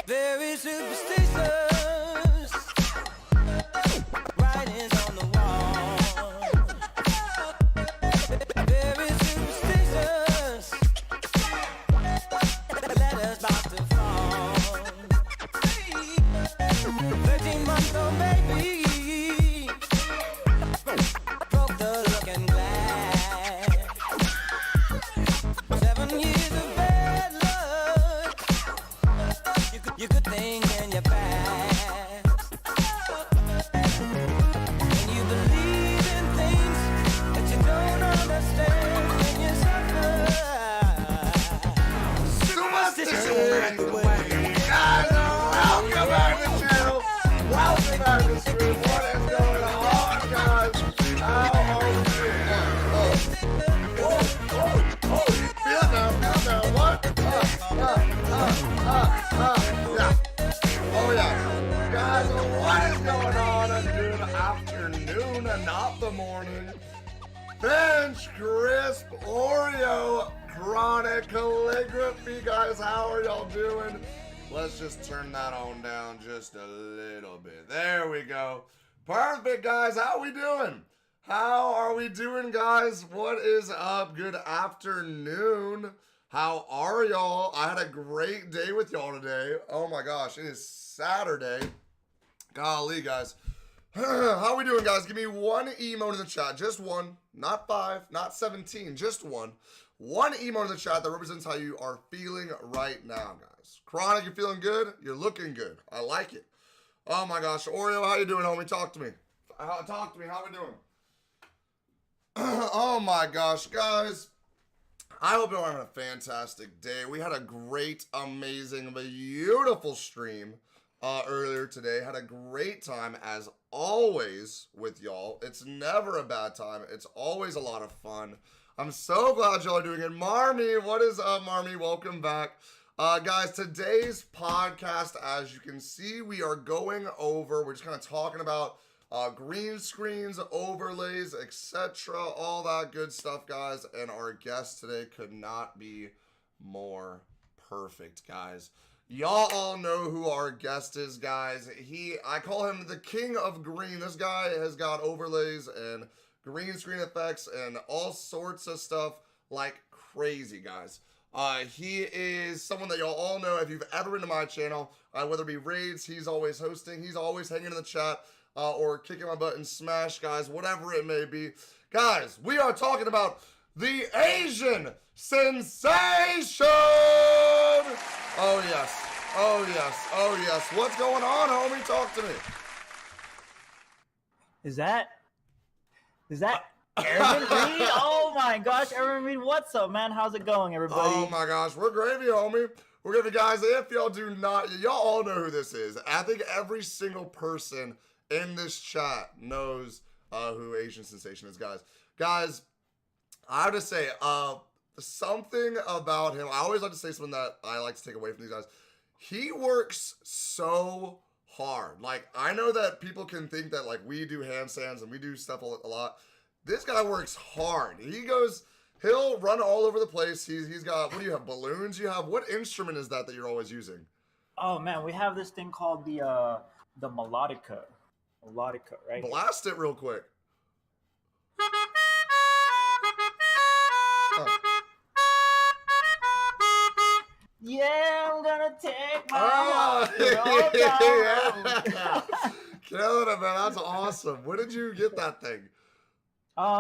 Very superstitious writings on the wall. Very superstitious letters about to fall. 13-month-old baby broke the looking glass. 7 years of bad luck. You could think in your past. And you believe in things that you don't understand when you suffer. Superstition. Guys, welcome back to the channel. Welcome back to the stream. What is going on, guys? How are you doing? Feel it now. What? Oh yeah. Guys, what is going on? Good afternoon and not the morning. Bench, Crisp, Oreo, Chronic, Calligraphy. Guys, how are y'all doing? Let's just turn that on down just a little bit. There we go. Perfect, guys. How we doing? How are we doing, guys? What is up? Good afternoon. How are y'all? I had a great day with y'all today. Oh my gosh, it is Saturday. Golly, guys. How we doing, guys? Give me one emote in the chat. Just one. Not 5, not 17. Just one. One emote in the chat that represents how you are feeling right now, guys. Chronic, you feeling good? You're looking good. I like it. Oh my gosh. Oreo, how you doing, homie? Talk to me. Talk to me. How we doing? Oh my gosh, guys. I hope you're having a fantastic day. We had a great, amazing, beautiful stream earlier today. Had a great time as always with y'all. It's never a bad time. It's always a lot of fun. I'm so glad y'all are doing it. Marmy, what is up, Marmy? Welcome back. Guys, today's podcast, as you can see, we are going over, we're just kind of talking about green screens, overlays, etc. All that good stuff, guys. And our guest today could not be more perfect, guys. Y'all all know who our guest is, guys. I call him the king of green. This guy has got overlays and green screen effects and all sorts of stuff like crazy, guys. He is someone that y'all all know. If you've ever been to my channel, whether it be raids, he's always hosting, he's always hanging in the chat, or kicking my butt and smash, guys, whatever it may be. Guys, we are talking about the Asian sensation. Oh yes, oh yes, oh yes. What's going on, homie? Talk to me. Is that AermanReid? Oh my gosh, AermanReid, what's up, man? How's it going, everybody? Oh my gosh, we're gravy, homie. We're gonna, guys, if y'all do not, y'all all know who this is. I think every single person in this chat knows who Asian Sensation is, guys. Guys, I have to say, something about him, I always like to say something that I like to take away from these guys. He works so hard. Like, I know that people can think that, like, we do handstands and we do stuff a lot. This guy works hard. He'll run all over the place. He's got, what do you have, balloons you have? What instrument is that you're always using? Oh man, we have this thing called the melodica. Melodica, right? Blast it real quick. Yeah, I'm gonna take my yeah. Killing it, man. That's awesome. Where did you get that thing?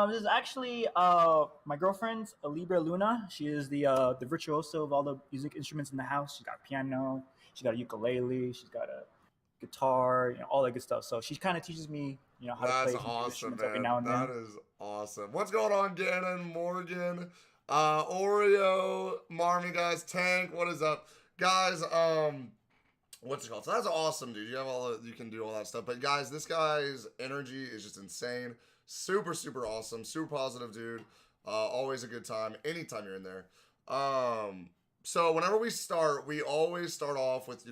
This is actually my girlfriend's Libra Luna. She is the virtuoso of all the music instruments in the house. She's got a piano, she's got a ukulele, she's got a guitar, all that good stuff. So she kind of teaches me, how to play awesome, every now and then. That is awesome. What's going on, Gannon, Morgan, Oreo, Marmy, guys, Tank, what is up, guys? What's it called? So that's awesome, dude. You can do all that stuff. But guys, this guy's energy is just insane. Super, super awesome. Super positive, dude. Always a good time. Anytime you're in there. So whenever we start, we always start off with,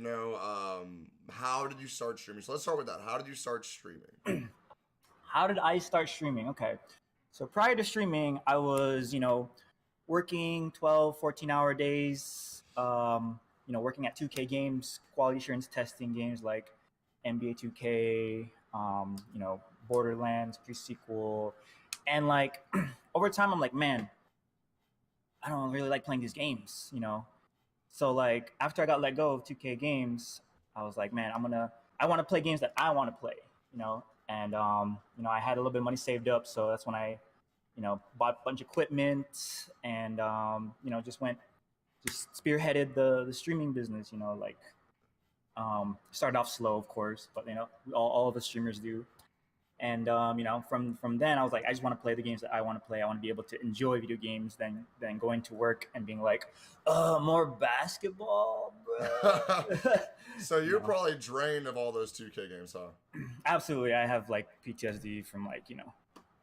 how did you start streaming? So let's start with that. How did you start streaming? How did I start streaming? Okay. So prior to streaming, I was, working 12, 14-hour days, working at 2K games, quality assurance testing games like NBA 2K, Borderlands, pre-sequel. And like over time, I'm like, man, I don't really like playing these games. So like after I got let go of 2K games, I was like, man, I want to play games that I want to play, you know. And I had a little bit of money saved up, so that's when I, bought a bunch of equipment and just spearheaded the streaming business. Like started off slow, of course, but all of the streamers do. And from then I was like, I just want to play the games that I want to play. I want to be able to enjoy video games than going to work and being like, more basketball, bro. So you're probably drained of all those 2K games, huh? Absolutely. I have like PTSD from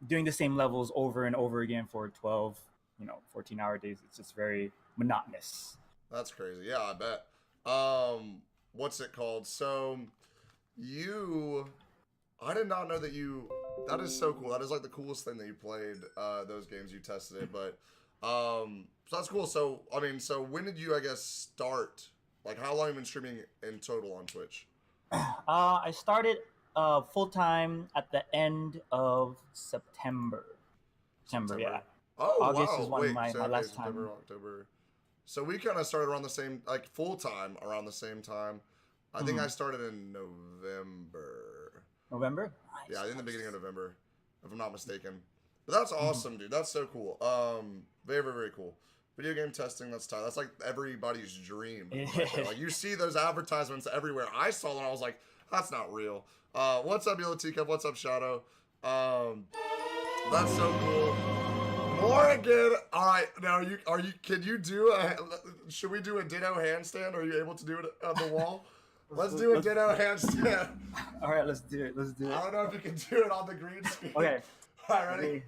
doing the same levels over and over again for 12, 14-hour days. It's just very monotonous. That's crazy. Yeah, I bet. What's it called? So I did not know that is so cool. That is like the coolest thing that you played, those games you tested it. But, so that's cool. So, so when did you, I guess, start? Like, how long have you been streaming in total on Twitch? I started full-time at the end of September. Yeah. Oh, August wow. is one Wait, of my so, last September, time. October. So we kind of started around the same, like full-time around the same time. I think I started in November. November? Yeah, I think the beginning of November, if I'm not mistaken. But that's awesome, dude. That's so cool. Very, very, very cool. Video game testing, that's tight. That's like everybody's dream. Right there. Like you see those advertisements everywhere. I saw them, I was like, that's not real. What's up, Yellow Teacup? What's up, Shadow? That's so cool. Morgan, all right. Now, can you do should we do a ditto handstand? Are you able to do it on the wall? Let's do a ditto handstand. All right, let's do it. I don't know if you can do it on the green screen. Okay. All right, ready?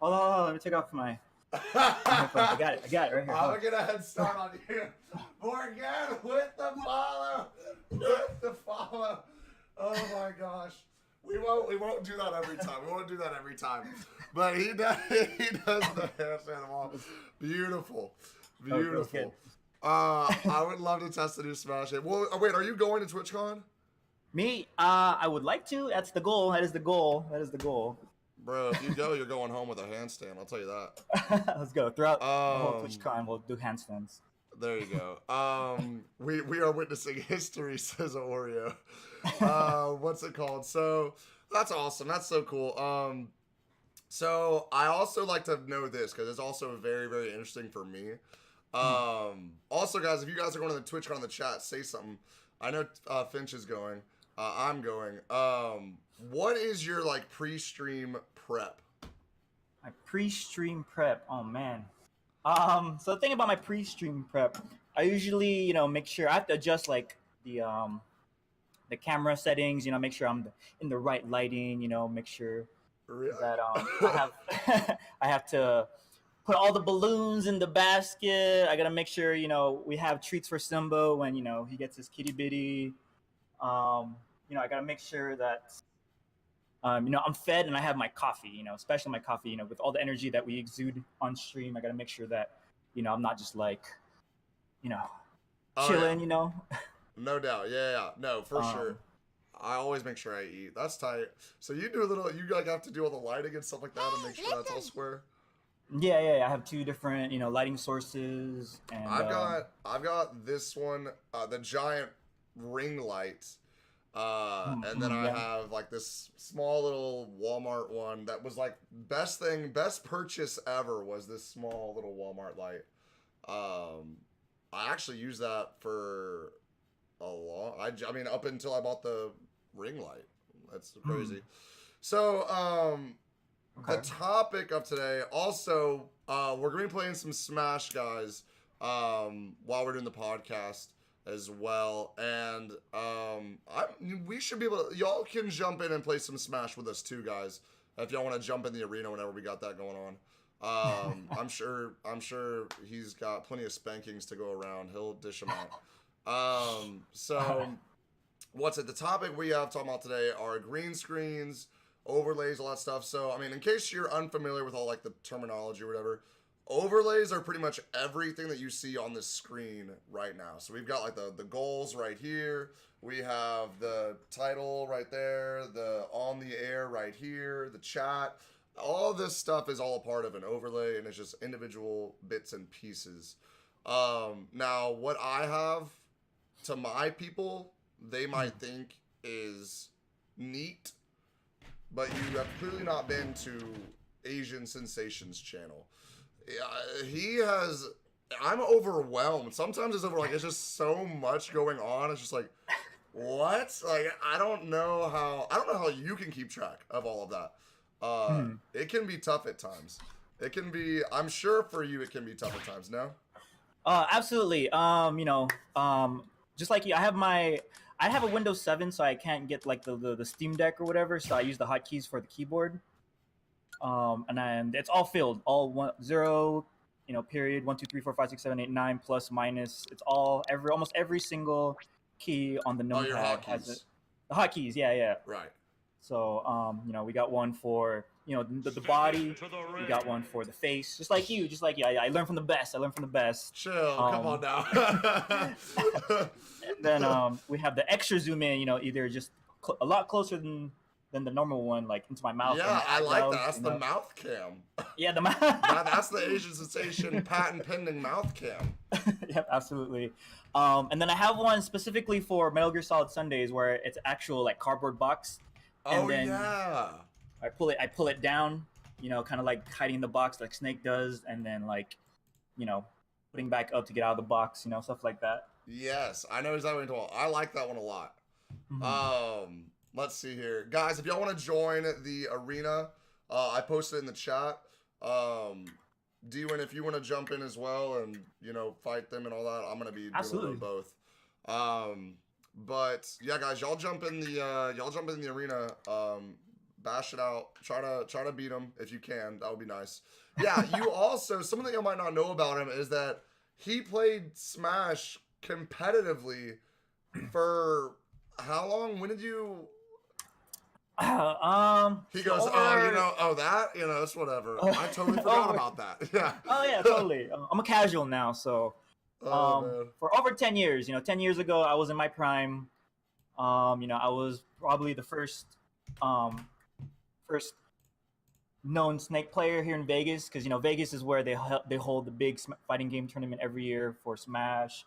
Hold on. Let me take off my I got it right here. I'm gonna get a head start on you. Morgan with the follow. With the follow. Oh my gosh. We won't do that every time. But he does the handstand wall. Beautiful. I would love to test the new Smash Hit. Well, wait, are you going to TwitchCon? Me? I would like to. That's the goal. That is the goal. Bro, if you go, you're going home with a handstand. I'll tell you that. Let's go. Throughout the whole TwitchCon, we'll do handstands. There you go. We are witnessing history, says Oreo. What's it called? So that's awesome. That's so cool. So I also like to know this because it's also very, very interesting for me. Also, guys, if you guys are going to the TwitchCon in the chat, say something. I know Finch is going. I'm going. What is your like pre-stream prep? My pre-stream prep. Oh man. So the thing about my pre-stream prep, I usually, make sure I have to adjust like the camera settings, make sure I'm in the right lighting, make sure that I have to put all the balloons in the basket. I gotta make sure, we have treats for Simba when, he gets his kitty bitty. I gotta make sure that I'm fed and I have my coffee, especially my coffee, with all the energy that we exude on stream. I got to make sure that, I'm not just like, chilling, yeah. No doubt. Yeah. No, for sure. I always make sure I eat. That's tight. So you like have to do all the lighting and stuff like that and make sure that's all square? Yeah. I have two different, lighting sources. And I've got this one, the giant ring light. And then I have like this small little Walmart one that was like best purchase ever was this small little Walmart light. I actually used that for up until I bought the ring light. That's crazy. So, the topic of today also, we're going to be playing some Smash, guys, while we're doing the podcast as well, and we should be able to, y'all can jump in and play some Smash with us too, guys, if y'all want to jump in the arena whenever we got that going I'm sure he's got plenty of spankings to go around. He'll dish them out. So what's it? The topic we have talking about today are green screens, overlays, all that stuff. So, I mean, in case you're unfamiliar with all like the terminology or whatever, overlays are pretty much everything that you see on this screen right now. So we've got like the goals right here. We have the title right there, the on the air right here, the chat. All this stuff is all a part of an overlay, and it's just individual bits and pieces. Now, what I have to my people, they might think is neat, but you have clearly not been to AznSensation's channel. He has. I'm overwhelmed. Sometimes it's over like it's just so much going on. It's just like, what? Like I don't know how you can keep track of all of that. It can be tough at times. It can be. I'm sure for you, it can be tough at times. No. Absolutely. Just like you, I have a Windows 7, so I can't get like the Steam Deck or whatever. So I use the hotkeys for the keyboard. And then it's all filled, all 0, period, 1, 2, 3, 4, 5, 6, 7, 8, 9, plus, minus. It's all almost every single key on the your numpad has it. The hotkeys, yeah. Right. So, we got one for, the body. We got one for the face. Just like you. I learned from the best. Chill. Come on now. And then we have the extra zoom in, either just a lot closer than the normal one, like into my mouth. Yeah, I like that. That's the mouth cam. Yeah, the mouth. That's the AznSensation patent pending mouth cam. Yep, absolutely. And then I have one specifically for Metal Gear Solid Sundays where it's actual like cardboard box. And then yeah. I pull it down, kind of like hiding the box like Snake does, and then like, putting back up to get out of the box, stuff like that. Yes, I know exactly what you're talking about. I like that one a lot. Mm-hmm. Let's see here. Guys, if y'all want to join the arena, I posted it in the chat. D-Win, if you want to jump in as well and, fight them and all that, I'm going to be doing both. But yeah, guys, y'all jump in the arena, bash it out, try to beat them if you can. That would be nice. Yeah, you also, something that you might not know about him is that he played Smash competitively for how long? When did you... He goes, it's whatever. I totally forgot about that. Yeah. Oh yeah, totally. I'm a casual now, so for over 10 years. 10 years ago, I was in my prime. I was probably the first known Snake player here in Vegas, because Vegas is where they hold the big fighting game tournament every year for Smash,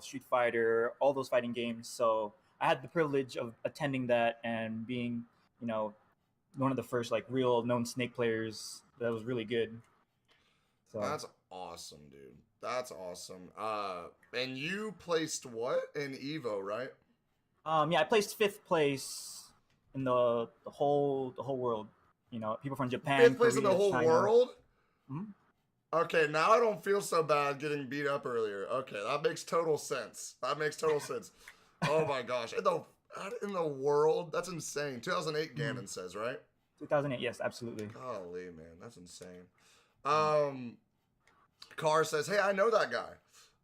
Street Fighter, all those fighting games. So I had the privilege of attending that and being, one of the first like real known Snake players that was really good. So that's awesome, dude. That's awesome. And you placed what in Evo, right? Yeah, I placed 5th place in the whole world. People from Japan, 5th place Korea, in the whole China. world. Mm-hmm. Okay, now I don't feel so bad getting beat up earlier. Okay, that makes total sense. Oh my gosh, in the world, that's insane. 2008, Ganon says, right? 2008, yes, absolutely. Golly, man, that's insane. Carr says, "Hey, I know that guy.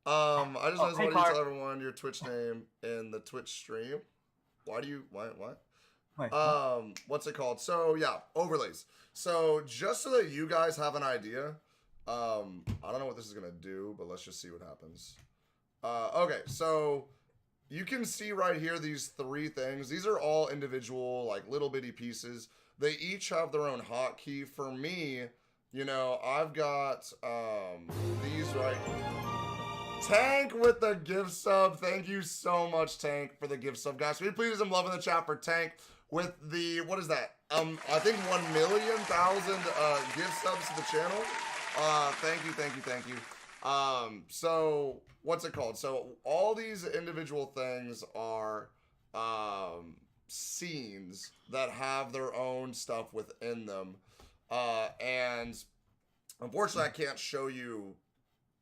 I just want to tell everyone your Twitch name in the Twitch stream. What? Wait, what's it called? So yeah, overlays. So just so that you guys have an idea, I don't know what this is gonna do, but let's just see what happens. Okay, so you can see right here these 3 things. These are all individual, like little bitty pieces. They each have their own hotkey. For me, I've got these right. Tank with the gift sub. Thank you so much, Tank, for the gift sub, guys. Can we please some love in the chat for Tank with the, what is that? I think 1,000,000 gift subs to the channel. Thank you. So what's it called? So all these individual things are scenes that have their own stuff within them. And unfortunately, I can't show you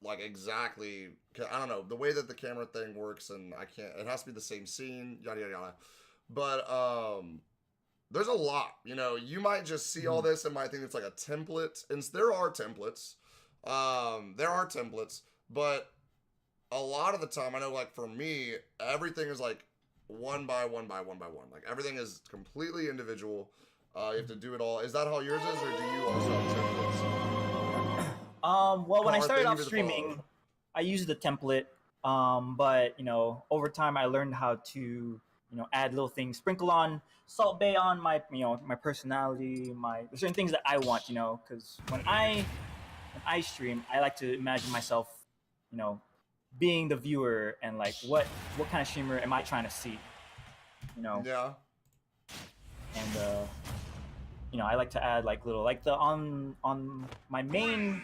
like exactly, I don't know, the way that the camera thing works, and I can't, it has to be the same scene, yada yada yada. But there's a lot. You know, you might just see all this and might think it's like a template, and there are templates. But a lot of the time, I know, like, for me, everything is like one by one by one by one. Like, everything is completely individual. You have to do it all. Is that how yours is, or do you also have templates? Well, when I Hard started thing off to streaming, follow. I used the template. But you know, over time, I learned how to, you know, add little things, sprinkle on Salt Bay on my, you know, my personality, there's certain things that I want, you know, because when I stream, I like to imagine myself, you know, being the viewer and like what kind of streamer am I trying to see, you know? Yeah. And you know, I like to add like little, like the on my main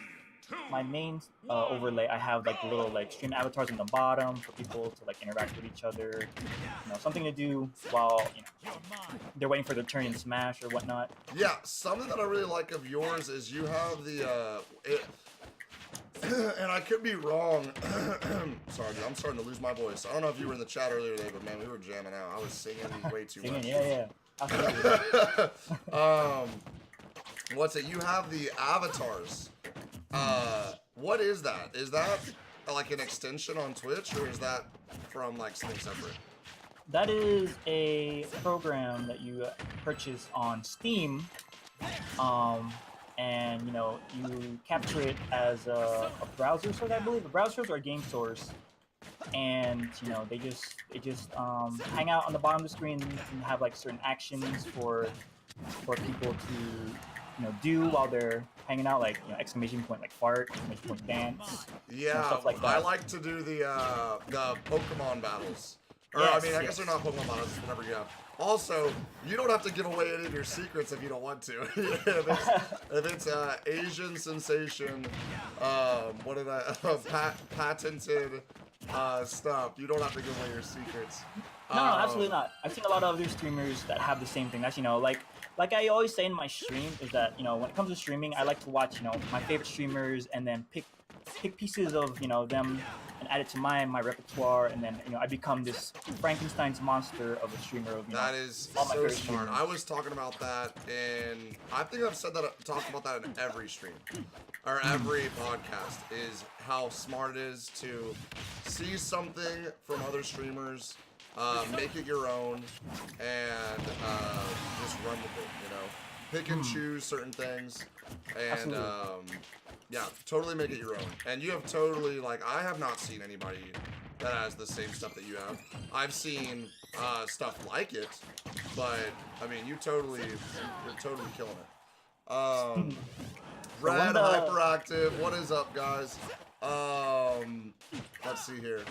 overlay, I have like little like stream avatars on the bottom for people to like interact with each other, you know, something to do while, you know, they're waiting for their turn in Smash or whatnot. Yeah, something that I really like of yours is you have the and I could be wrong. Sorry, dude, I'm starting to lose my voice. I don't know if you were in the chat earlier today, but man, we were jamming out. I was singing way too much. Yeah. Absolutely. What's it? You have the avatars. What is that? Is that like an extension on Twitch, or is that from like something separate? That is a program that you purchase on Steam, and you know, you capture it as a browser source, I believe, a browser source or a game source, and you know, they just hang out on the bottom of the screen and have like certain actions for people to, you know, do while they're hanging out, like, you know, exclamation point like fart, exclamation point dance, Yeah, stuff like that. I like to do the Pokemon battles. Or Yes, I mean, I guess they're not Pokemon battles, it's whatever you have. Also, you don't have to give away any of your secrets if you don't want to. if it's Asian sensation, patented stuff, you don't have to give away your secrets. No, absolutely not. I've seen a lot of other streamers that have the same thing. That's, you know, like I always say in my stream is that, you know, when it comes to streaming, I like to watch, you know, my favorite streamers and then pick pieces of, you know, them and add it to my repertoire, and then, you know, I become this Frankenstein's monster of a streamer of, you know, That is all my so favorite smart. streamers. I was talking about that, and I think I've talked about that in every stream or every podcast, is how smart it is to see something from other streamers, make it your own, and just run with it, you know? Pick and choose certain things, and yeah, totally make it your own. And you have totally, like, I have not seen anybody that has the same stuff that you have. I've seen stuff like it, but I mean, you're totally killing it. Red Hyperactive, what is up, guys? Let's see here.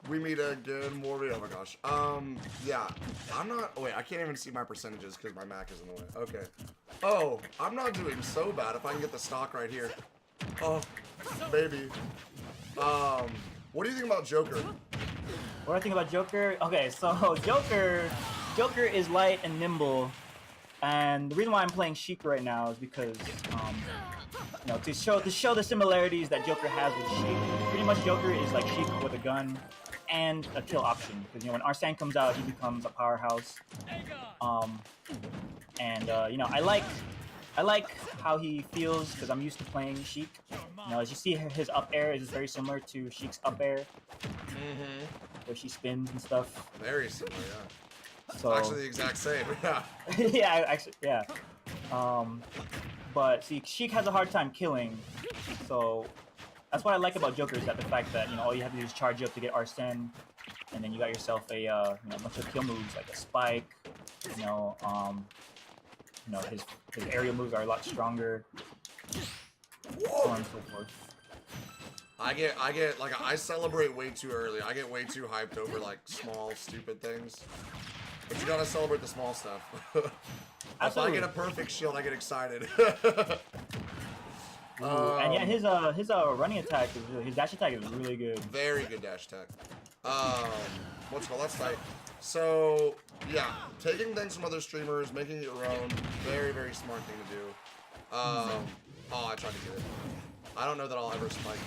We meet again, Morby. Oh my gosh. Yeah, I'm not. Oh wait, I can't even see my percentages because my Mac is in the way. Okay. Oh, I'm not doing so bad if I can get the stock right here. Oh, baby. What do you think about Joker? What do I think about Joker? Okay, so Joker is light and nimble, and the reason why I'm playing Sheik right now is because, you know, to show the similarities that Joker has with Sheik. Pretty much Joker is like Sheik with a gun and a kill option, because, you know, when Arsene comes out, he becomes a powerhouse. You know, I like how he feels because I'm used to playing Sheik. You know, as you see, his up air is very similar to Sheik's up air, where she spins and stuff. Very similar, yeah. So Actually, the exact same. Yeah. yeah, actually, yeah. But see, Sheik has a hard time killing, so that's what I like about Joker, is that the fact that, you know, all you have to do is charge up to get Arsene, and then you got yourself a you know, bunch of kill moves like a spike. You know, his aerial moves are a lot stronger. So on and so forth. I get like, I celebrate way too early. I get way too hyped over like small stupid things. But you gotta celebrate the small stuff. If I get a perfect shield, I get excited. And yeah, his running attack his dash attack is really good. Very good dash attack. What's it called? That's tight. So yeah, taking things from other streamers, making it your own, very, very smart thing to do. Oh, I tried to get it. I don't know that I'll ever spike.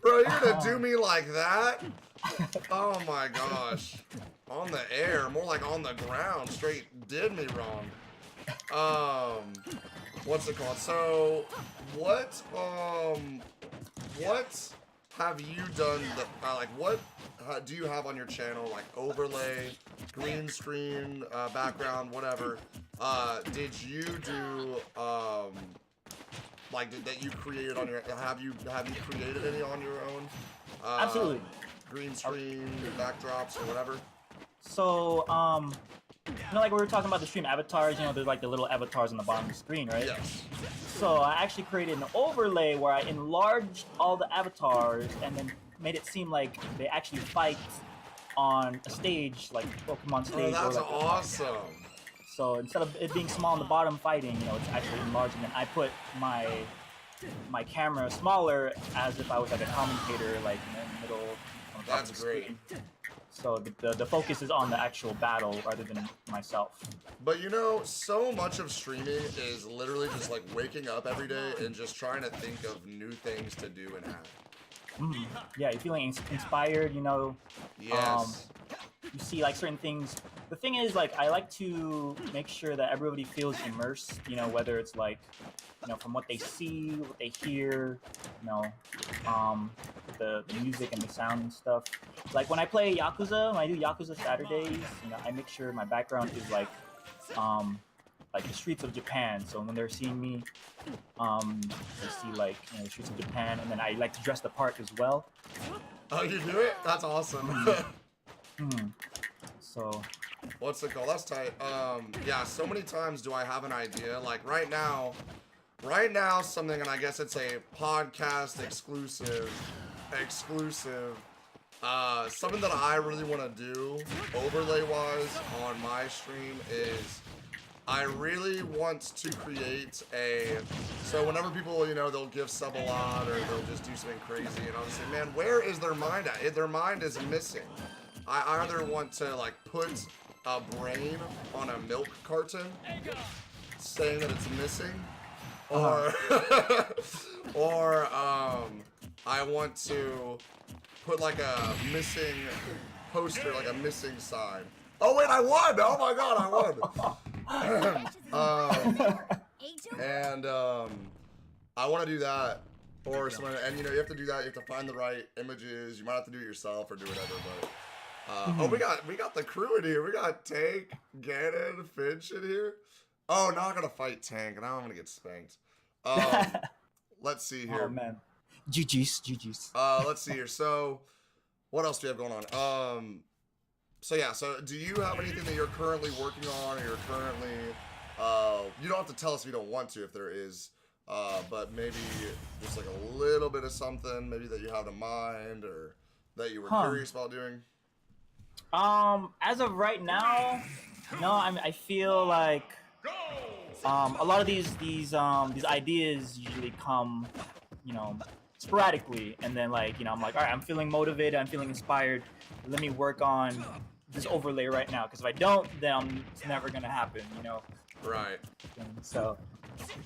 Bro, you're gonna do me like that? Oh my gosh. On the air, more like on the ground. Straight did me wrong. What's it called? So, what have you done? What do you have on your channel? Like overlay, green screen, background, whatever. Did you do that you created on your? Have you created any on your own? Absolutely. Green screen, backdrops, or whatever. So, like we were talking about the stream avatars, there's like the little avatars on the bottom of the screen, right? Yes. So I actually created an overlay where I enlarged all the avatars and then made it seem like they actually fight on a stage, like Pokemon stage. Oh, that's or like awesome. So instead of it being small on the bottom fighting, it's actually enlarging. And I put my camera smaller as if I was like a commentator, like in the middle. On the top That's of the great. screen. So the focus is on the actual battle rather than myself. But so much of streaming is literally just like waking up every day and just trying to think of new things to do and have. Yeah, you're feeling inspired, Yes. You see like certain things. The thing is, like, I like to make sure that everybody feels immersed, whether it's like, from what they see, what they hear, the music and the sound and stuff. Like when I play Yakuza, when I do Yakuza Saturdays, I make sure my background is like the streets of Japan. So when they're seeing me, they see like the streets of Japan, and then I like to dress the part as well. Oh, you do it? That's awesome. So. What's it called? That's tight. Yeah, so many times do I have an idea. Like right now something, and I guess it's a podcast exclusive, something that I really want to do overlay wise on my stream is I really want to create so whenever people, they'll give sub a lot or they'll just do something crazy, and I'll just say, man, where is their mind at? Their mind is missing. I either want to like put a brain on a milk carton saying that it's missing, or I want to put like a missing poster, like a missing sign. Oh wait, I won! Oh my god, I won! And I want to do that, or something. And you have to do that. You have to find the right images. You might have to do it yourself or do whatever. But oh, we got the crew in here. We got Tank, Ganon, Finch in here. Oh, now I'm gonna fight Tank, and now I'm gonna get spanked. Let's see here. Oh man, GG's. Let's see here. So, what else do we have going on? So yeah. So, do you have anything that you're currently working on, or you're currently? You don't have to tell us if you don't want to, if there is. But maybe just like a little bit of something, maybe that you have in mind, or that you were curious about doing. As of right now, no. I feel like a lot of these ideas usually come, sporadically, and then I'm like, all right, I'm feeling motivated, I'm feeling inspired. Let me work on this overlay right now, because if I don't, then it's never gonna happen, Right. And so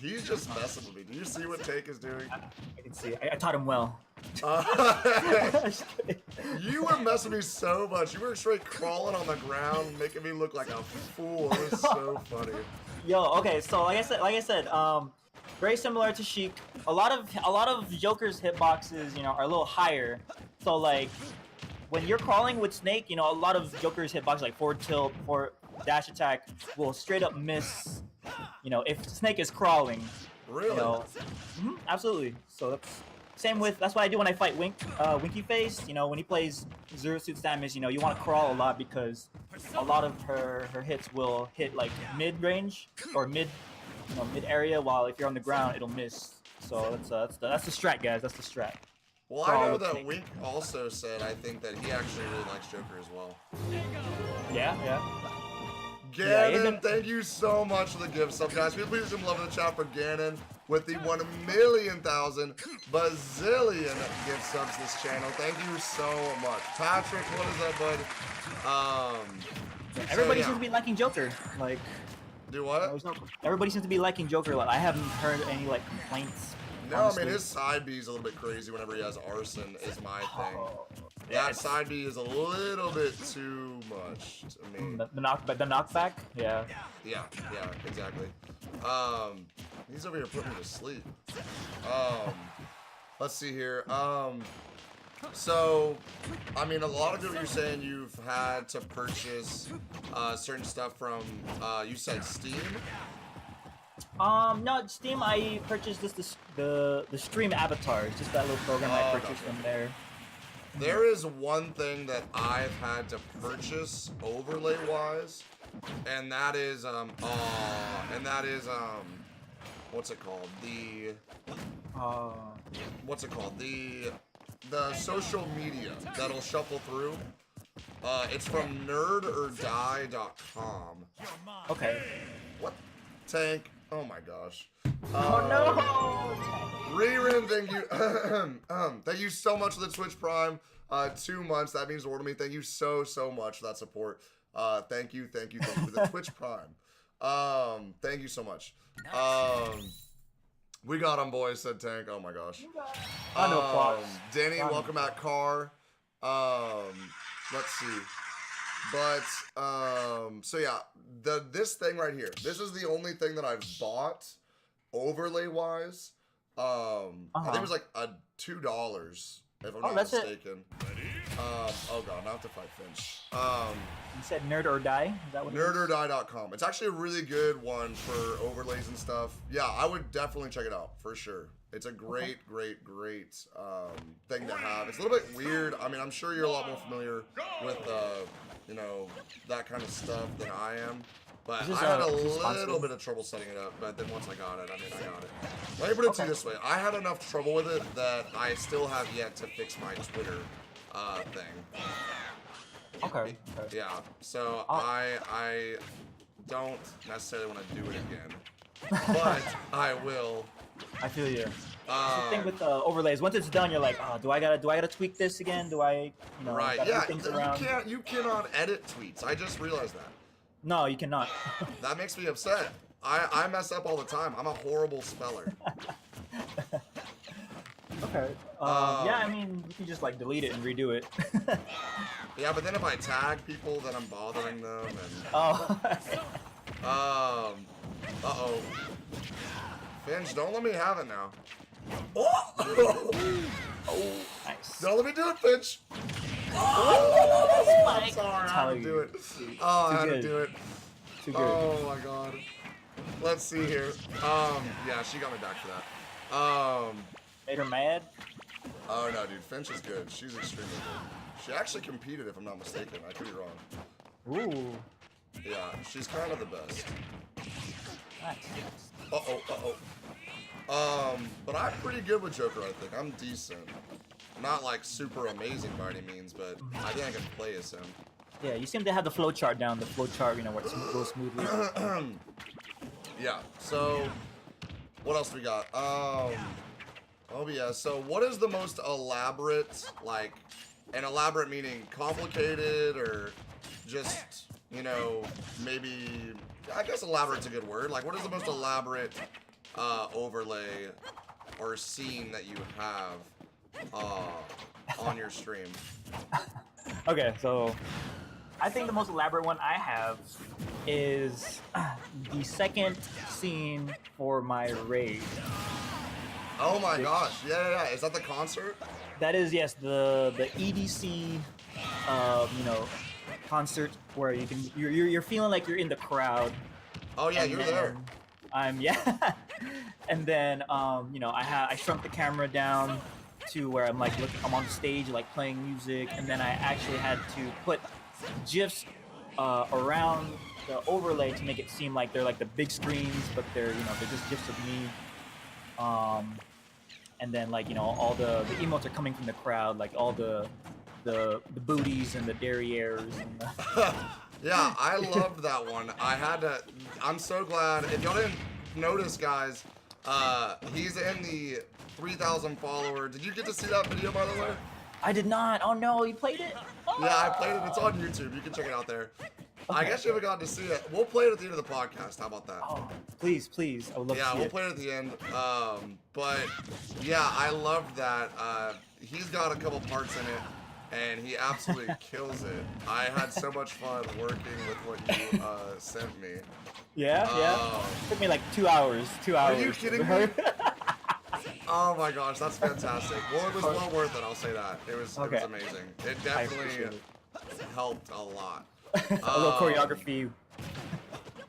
He's just messing with me. Do you see what Tank is doing? I can see. I taught him well. You were messing with me so much. You were straight crawling on the ground, making me look like a fool. It was so funny. Yo, okay, so like I said, very similar to Sheik. A lot of Joker's hitboxes, are a little higher. So like when you're crawling with Snake, a lot of Joker's hitboxes like forward tilt, forward dash attack will straight up miss. If Snake is crawling. Really? Absolutely. So that's what I do when I fight Winky Face. When he plays Zero Suit Samus, you want to crawl a lot because a lot of her hits will hit like mid range or mid area, while if you're on the ground it'll miss. So that's the strat, guys. That's the strat. Well, I know that Wink also said, I think, that he actually really likes Joker as well. Yeah. Ganon, thank you so much for the gift sub, guys. Please some love in the chat for Ganon with the 1,000,000 bazillion gift subs to this channel. Thank you so much. Patrick, what is that, bud? Everybody seems to be liking Joker. Like, do what? everybody seems to be liking Joker. Like, I haven't heard any like complaints. No, honestly. I mean his side B is a little bit crazy whenever he has arson. Is my thing. Oh, yeah, That side B is a little bit too much to me. the knockback. Yeah. Yeah, exactly. He's over here putting me to sleep. Let's see here. So, I mean, a lot of what you're saying you've had to purchase certain stuff from, you said Steam? No, Steam. I purchased the Stream Avatar. It's just that little program I purchased from there. There is one thing that I've had to purchase overlay-wise, and that is, what's it called? What's it called? The social media that'll shuffle through. It's from nerdordie.com. Okay. What? Tank. Oh my gosh. Oh no! Rerin, thank you. Thank you so much for the Twitch Prime. 2 months. That means the world to me. Thank you so much for that support. Thank you for the Twitch Prime. Thank you so much. We got him, boys, said Tank. Oh my gosh. I know Fox. Danny, welcome back, Car. Let's see. But so yeah, this thing right here. This is the only thing that I've bought overlay wise. I think it was like $2 if I'm not mistaken. Oh god, now I have to fight Finch. You said Nerd or Die? Is that what Nerdordie.com. It's actually a really good one for overlays and stuff. Yeah, I would definitely check it out for sure. It's a great thing to have. It's a little bit weird. I mean, I'm sure you're a lot more familiar with you know, that kind of stuff than I am. But I had a little bit of trouble setting it up, but then once I got it, I mean, I got it. Let me put it to you this way. I had enough trouble with it that I still have yet to fix my Twitter thing. Okay. Yeah, so I don't necessarily want to do it again, but I will. I feel you. The thing with the overlays, once it's done, you're like, oh, do I gotta tweak this again? Do I, you know, right? gotta Yeah, move things around? you cannot edit tweets. I just realized that. No, you cannot. That makes me upset. I mess up all the time. I'm a horrible speller. Okay. Yeah, I mean, you can just like delete it and redo it. Yeah, but then if I tag people, then I'm bothering them. And Oh. Uh-oh. Finch, don't let me have it now. Nice. Don't let me do it, Finch. I'm sorry, I had to do it. Oh, I had to do it. Too good. Oh my god. Let's see here. Yeah, she got me back for that. Made her mad? Oh no, dude, Finch is good. She's extremely good. She actually competed, if I'm not mistaken. I could be wrong. Ooh. Yeah, she's kind of the best. Nice. But I'm pretty good with Joker, I think. I'm decent. Not like super amazing by any means, but I think I can play as him. Yeah, you seem to have the flow chart down. The flow chart, you know, where it goes smoothly. Yeah, so what else we got? Oh yeah, so what is the most elaborate, like, and elaborate meaning complicated or just, you know, maybe, I guess elaborate's a good word. Like, what is the most elaborate overlay or scene that you have on your stream? Okay, so I think the most elaborate one I have is the second scene for my raid. Oh my gosh, yeah. Is that the concert? That is, yes, the EDC, you know, concert where you're feeling like you're in the crowd. Oh yeah, you're there. Yeah, and then you know, I shrunk the camera down to where I'm on the stage like playing music, and then I actually had to put GIFs around the overlay to make it seem like they're like the big screens, but they're just GIFs of me. And then like, you know, all the emotes are coming from the crowd, like all the booties and the derrieres and the Yeah, I loved that one. I'm so glad. If y'all didn't notice, guys, he's in the 3,000 follower. Did you get to see that video, by the way? I did not. Oh no, you played it? Yeah, I played it. It's on YouTube. You can check it out there. I guess you haven't gotten to see it. We'll play it at the end of the podcast. How about that? Oh, please, please. I would love to Yeah, see we'll it. play it at the end. But yeah, I love that. He's got a couple parts in it, and he absolutely kills it. I had so much fun working with what you sent me. Yeah, yeah. Took me like 2 hours. 2 hours. Are you kidding me? Oh my gosh, that's fantastic. Well, it was well worth it. I'll say that. It was amazing. It definitely helped a lot. A little choreography.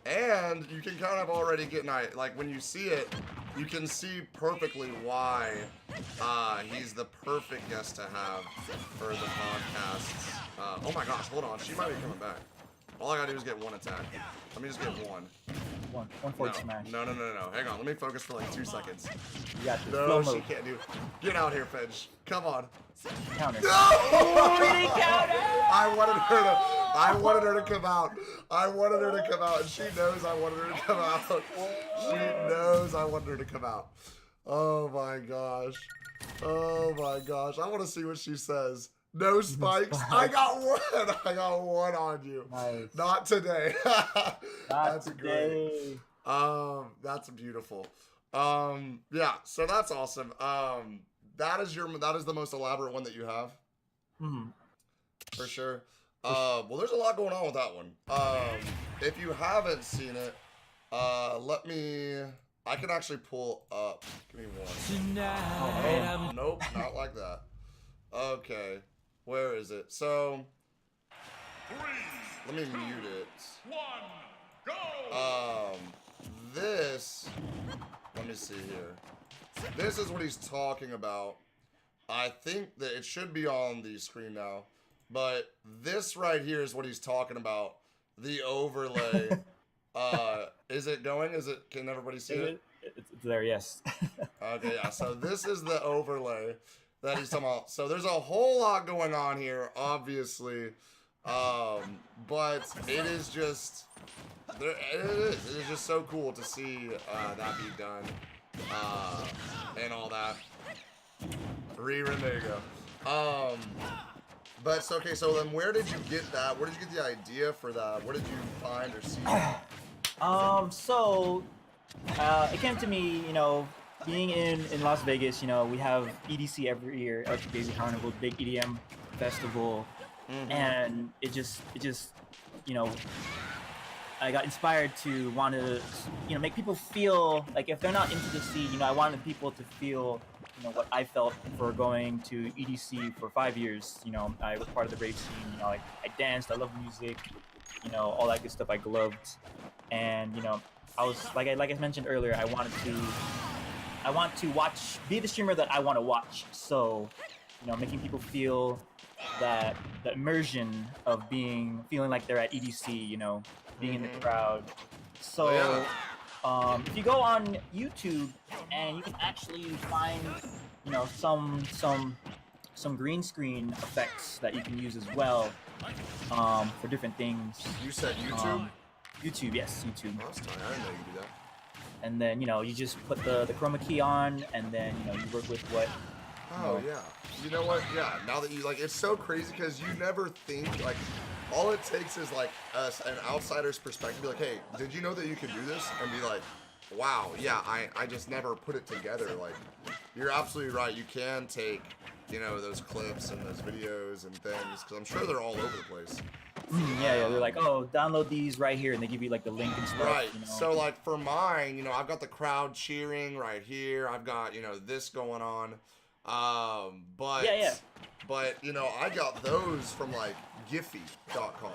And you can kind of already get like when you see it, you can see perfectly why he's the perfect guest to have for the podcasts. Oh my gosh, hold on, she might be coming back. All I gotta do is get one attack. Let me just get one. One forward smash. No. Hang on, let me focus for like 2 seconds. You got this. No, Slow she mode. can't do it. Get out here, Finch. Come on. Counter. No! I wanted her to come out. I wanted her to come out, and she knows I wanted her to come out. She knows I wanted her to come out. Oh my gosh. Oh my gosh. I want to see what she says. No spikes. I got one. I got one on you. Nice. Not today. That's today. great. That's beautiful. Yeah. So that's awesome. That is the most elaborate one that you have. For sure. Well, there's a lot going on with that one. If you haven't seen it, I can actually pull up. Give me one. Tonight, Nope, not like that. Okay, where is it? So, let me mute it. Let me see here. This is what he's talking about. I think that it should be on the screen now. But this right here is what he's talking about. The overlay. Is it going? Can everybody see it? It's there, yes. Okay, yeah. So this is the overlay that he's talking about. So there's a whole lot going on here, obviously. But it is just it is just so cool to see that be done. And all that. Rerun, there you go. But so, okay, so then where did you get that? Where did you get the idea for that? Where did you find or see that? So it came to me, being in Las Vegas, we have EDC every year, Electric Daisy Carnival, big EDM festival, and it just, I got inspired to want to, make people feel like if they're not into the scene, I wanted people to feel, what I felt for going to EDC for 5 years. I was part of the rave scene. I danced, I love music, all that good stuff I loved. And, I was, like I mentioned earlier, I want to be the streamer that I want to watch. So, making people feel that the immersion of feeling like they're at EDC, being in the crowd. So, if you go on YouTube and you can actually find, some green screen effects that you can use as well, for different things. You said YouTube? YouTube, yes, YouTube. Oh, that's tight. I didn't know you could do that. And then, you just put the chroma key on, and then, you work with what. Oh, yeah. You know what? Yeah, now that you, it's so crazy because you never think, all it takes is, an outsider's perspective. Be like, hey, did you know that you could do this? And be like, wow, yeah, I just never put it together. You're absolutely right. You can take, those clips and those videos and things, because I'm sure they're all over the place. Yeah, they're like, oh, download these right here, and they give you, the link and stuff. Right. So, for mine, I've got the crowd cheering right here. I've got, this going on. But, I got those from, Giphy.com.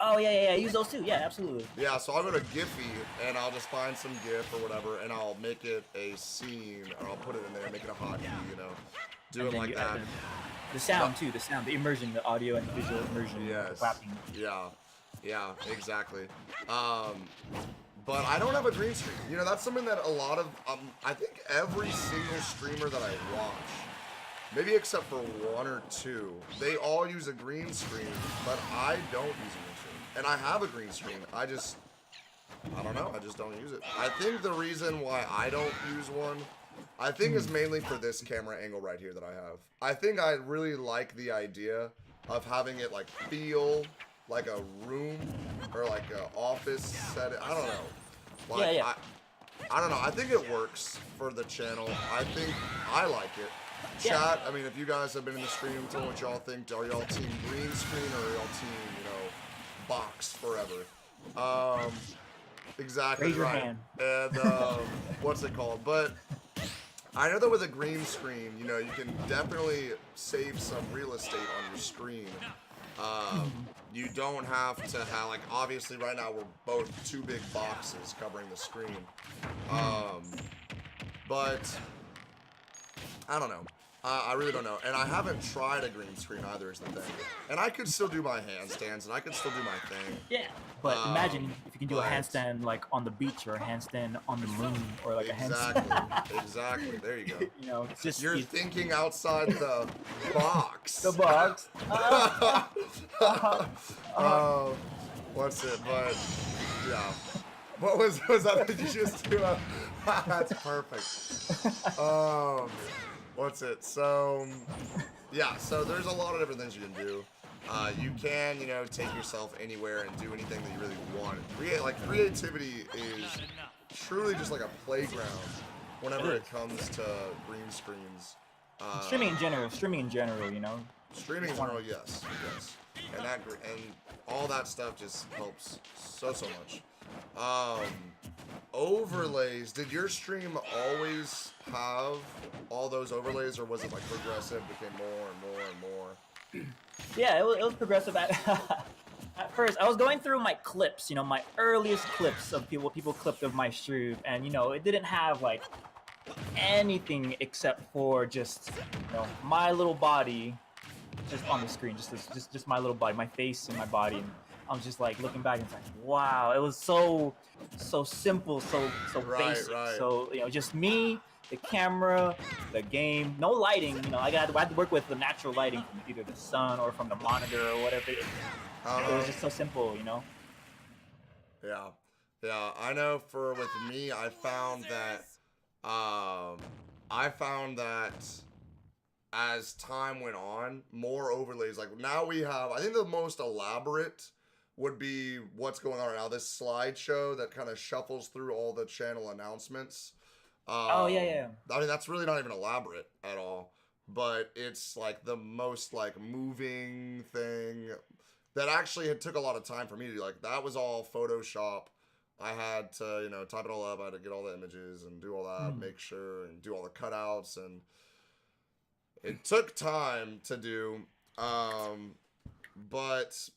Oh, yeah, use those too. Yeah, absolutely. Yeah, so I'll go to Giphy, and I'll just find some GIF or whatever, and I'll make it a scene, or I'll put it in there, make it a hotkey, do it like that. The sound, too, the immersion, the audio and visual immersion. Yes. Clapping. Yeah, exactly. But I don't have a green screen. That's something that a lot of, I think every single streamer that I watch, maybe except for one or two, they all use a green screen, but I don't use a green screen. And I have a green screen. I don't know, I just don't use it. I think the reason why I don't use one, I think is mainly for this camera angle right here that I have. I think I really like the idea of having it feel like a room or like an office setting. I don't know. Like, Yeah, yeah. I don't know. I think it works for the channel. I think I like it. Yeah. Chat, I mean, if you guys have been in the stream, tell me what y'all think. Are y'all team green screen or are y'all team, you know, box forever? Exactly Raise your right. hand. And what's it called? But I know that with a green screen, you know, you can definitely save some real estate on your screen. You don't have to have, like, obviously right now we're both two big boxes covering the screen. But I don't know. I really don't know. And I haven't tried a green screen either is the thing. And I could still do my handstands and I could still do my thing. Yeah, but imagine if you can do a but- handstand like on the beach or a handstand on the moon or like a Exactly. handstand. Exactly. There you go. You know, it's just You're thinking outside the box. the box. What's it? But yeah. What was that? Did you just do a? That's perfect. What's it? So yeah. So there's a lot of different things you can do. You can, you know, take yourself anywhere and do anything that you really want. Creativity is truly just like a playground whenever it comes to green screens. Streaming in general, you know. Streaming in general, yes. And and all that stuff just helps so much. Overlays. Did your stream always have all those overlays, or was it like progressive, became more and more and more? Yeah, it was progressive at first. I was going through my clips, you know, my earliest clips of what people clipped of my stream, and you know, it didn't have like anything except for just, you know, my little body just on the screen, just my little body, my face and my body. And I was just like looking back and it's like, wow, it was so simple, so basic. Right. So, you know, just me, the camera, the game, no lighting. You know, I had to work with the natural lighting from either the sun or from the monitor or whatever. It was just so simple, you know. Yeah. I know with me, I found that as time went on, more overlays. Like now we have, I think the most elaborate would be what's going on right now. This slideshow that kind of shuffles through all the channel announcements. Oh yeah. I mean, that's really not even elaborate at all, but it's like the most like moving thing that actually took a lot of time for me to do. Like that was all Photoshop. I had to, you know, type it all up. I had to get all the images and do all that, make sure, and do all the cutouts, and it took time to do. But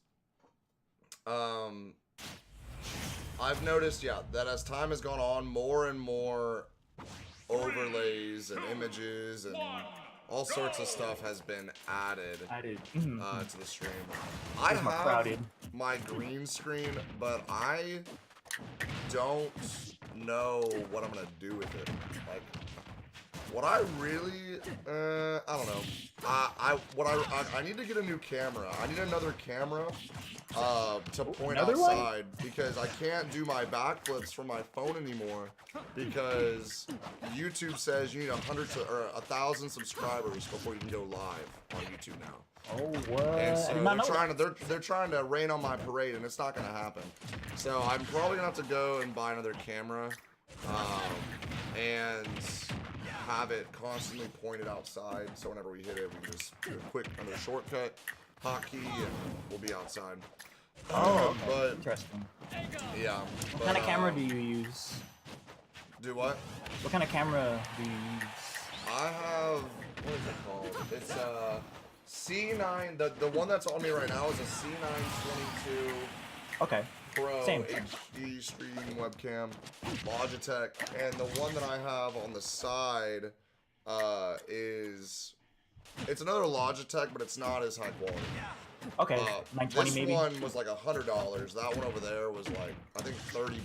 I've noticed, that as time has gone on, more and more overlays and images and all sorts of stuff has been added to the stream. I have crowded. my green screen, but I don't know what I'm gonna do with it. Like, what I really, I don't know. I need to get a new camera. I need another camera to point outside because I can't do my backflips from my phone anymore because YouTube says you need 1,000 subscribers before you can go live on YouTube now. Oh, what? And so they're trying to rain on my parade, and it's not gonna happen. So I'm probably gonna have to go and buy another camera, and have it constantly pointed outside. So whenever we hit it, we can just do a quick another shortcut, hotkey, and we'll be outside. Oh, but interesting. yeah. What kind of camera do you use? Do what? What kind of camera do you use? I have, what is it called? It's a C9. The one that's on me right now is a C922. Okay. Pro Same. HD streaming webcam, Logitech, and the one that I have on the side it's another Logitech, but it's not as high quality. Okay, 920 this maybe. one was like $100. That one over there was like, I think $30,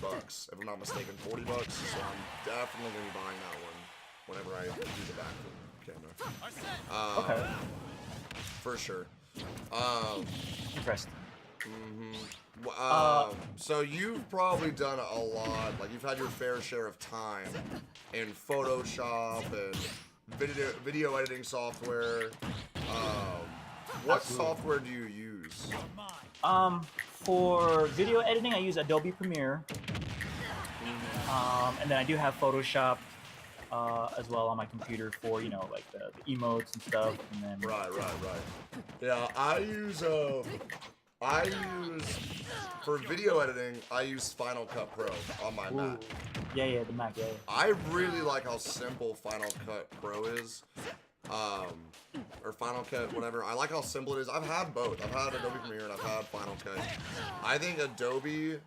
if I'm not mistaken, $40. So I'm definitely gonna be buying that one whenever I do the back camera. Okay. For sure. Interesting. So you've probably done a lot, like you've had your fair share of time in Photoshop and video editing software. What software do you use? For video editing, I use Adobe Premiere, and then I do have Photoshop as well on my computer for like the emotes and stuff. And then Right. Yeah, I use for video editing, I use Final Cut Pro on my Mac. Yeah, the Mac. Yeah. I really like how simple Final Cut Pro is. Or Final Cut, whatever. I like how simple it is. I've had both. I've had Adobe Premiere and I've had Final Cut. I think Adobe,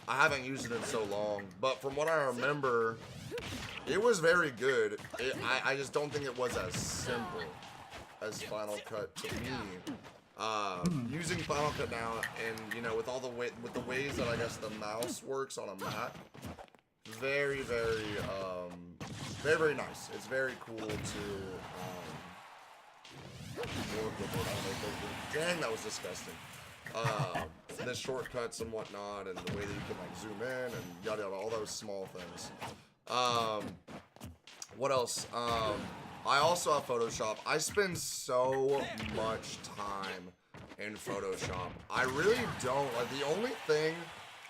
I haven't used it in so long, but from what I remember, it was very good. I just don't think it was as simple as Final Cut to me. Using Final Cut now, and with all the with the ways that I guess the mouse works on a Mac, very nice. It's very cool to work with it. Dang, that was disgusting. The shortcuts and whatnot, and the way that you can like zoom in and yada yada, all those small things. What else? I also have Photoshop. I spend so much time in Photoshop. I really don't. Like, the only thing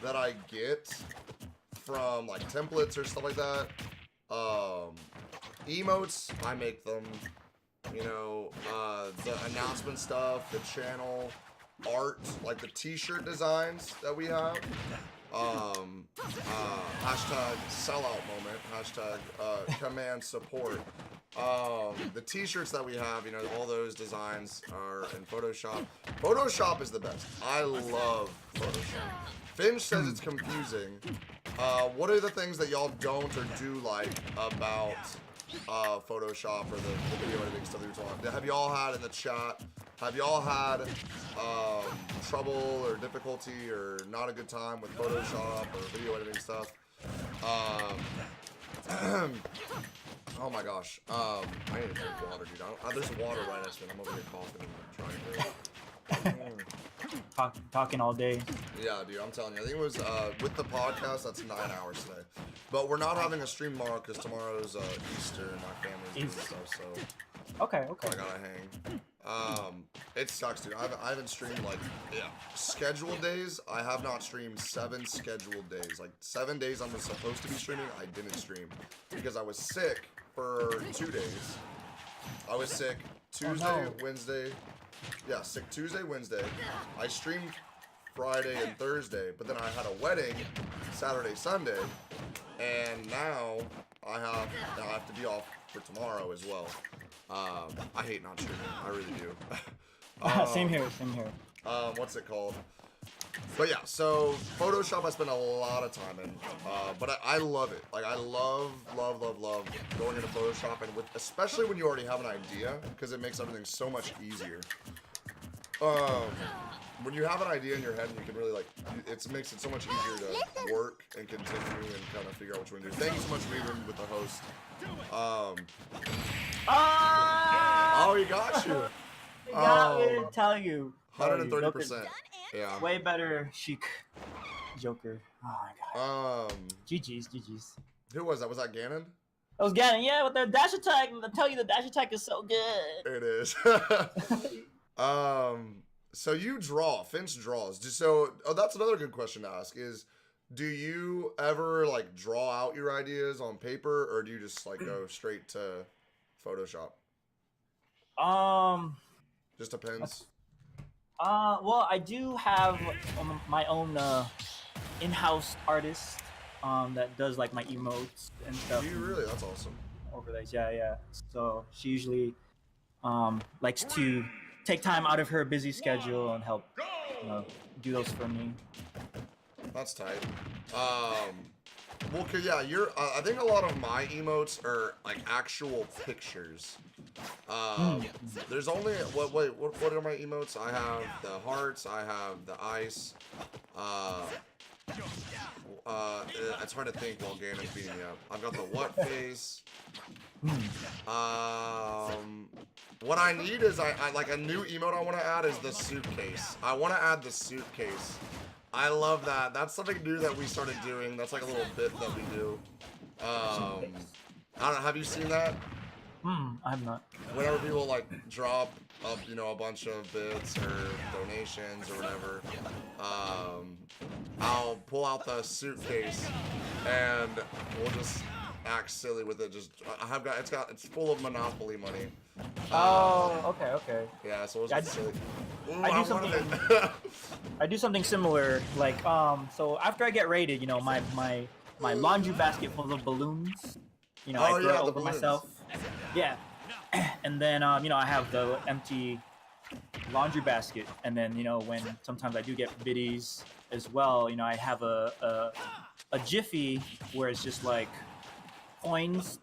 that I get from like templates or stuff like that, emotes, I make them. The announcement stuff, the channel art, like the t-shirt designs that we have. Hashtag sellout moment, hashtag command support. The t-shirts that we have, all those designs are in Photoshop. Photoshop is the best. I love Photoshop. Finch says it's confusing. What are the things that y'all don't or do like about Photoshop or the video editing stuff that you're talking about? Have y'all had in the chat, have y'all had trouble or difficulty or not a good time with Photoshop or video editing stuff? Oh my gosh. I need to drink water, dude. There's water right next to me. I'm over here coughing and trying to... Talking all day. Yeah, dude, I'm telling you. I think it was, with the podcast, that's 9 hours today. But we're not having a stream tomorrow because tomorrow's Easter and my family's doing stuff, so... Okay. I gotta hang. It sucks, dude. I haven't streamed, like, scheduled days. I have not streamed 7 scheduled days. Like, 7 days I was supposed to be streaming, I didn't stream. Because I was sick for 2 days. I was sick Tuesday, Wednesday. Yeah, sick Tuesday, Wednesday. I streamed Friday and Thursday, but then I had a wedding Saturday, Sunday, and now I have to be off for tomorrow as well. I hate not streaming. I really do. Same here. What's it called? But yeah, so Photoshop I spend a lot of time in, but I love it. Like, I love going into Photoshop, and especially when you already have an idea, because it makes everything so much easier. When you have an idea in your head and you can really it makes it so much easier to work and continue and kind of figure out what you want to do. Thank you so much for being with the host. Oh, he got you. I got me to tell you. 130%. Yeah. Way better Chic Joker. Oh my god. GG's. Who was that? Was that Ganon? That was Ganon, yeah, with their dash attack. I tell you, the dash attack is so good. It is. So you draw. Finch draws. That's another good question to ask is, do you ever like draw out your ideas on paper, or do you just like go straight to Photoshop? Just depends. Well, I do have my own in-house artist that does like my emotes and stuff. Do you really? That's awesome. Overlays, yeah. So she usually likes to take time out of her busy schedule and help do those for me. That's tight. Well, cause yeah, I think a lot of my emotes are like actual pictures. There's only what are my emotes? I have the hearts. I have the ice. It's hard to think while Ganon's beating me up. I've got the what face. What I need is I like a new emote I want to add is the suitcase. I want to add the suitcase. I love that. That's something new that we started doing. That's like a little bit that we do. I don't know. Have you seen that? I have not. Whenever people like drop up, you know, a bunch of bits or donations or whatever, I'll pull out the suitcase and we'll just act silly with it. Just it's full of Monopoly money. Okay. Yeah, so we'll just silly. Ooh, I do wanted something. it. I do something similar. Like so after I get raided, you know, my laundry basket full of balloons. You know, I throw it over myself. Yeah. And then you know, I have the empty laundry basket, and then you know, when sometimes I do get biddies as well, you know, I have a jiffy where it's just like coins,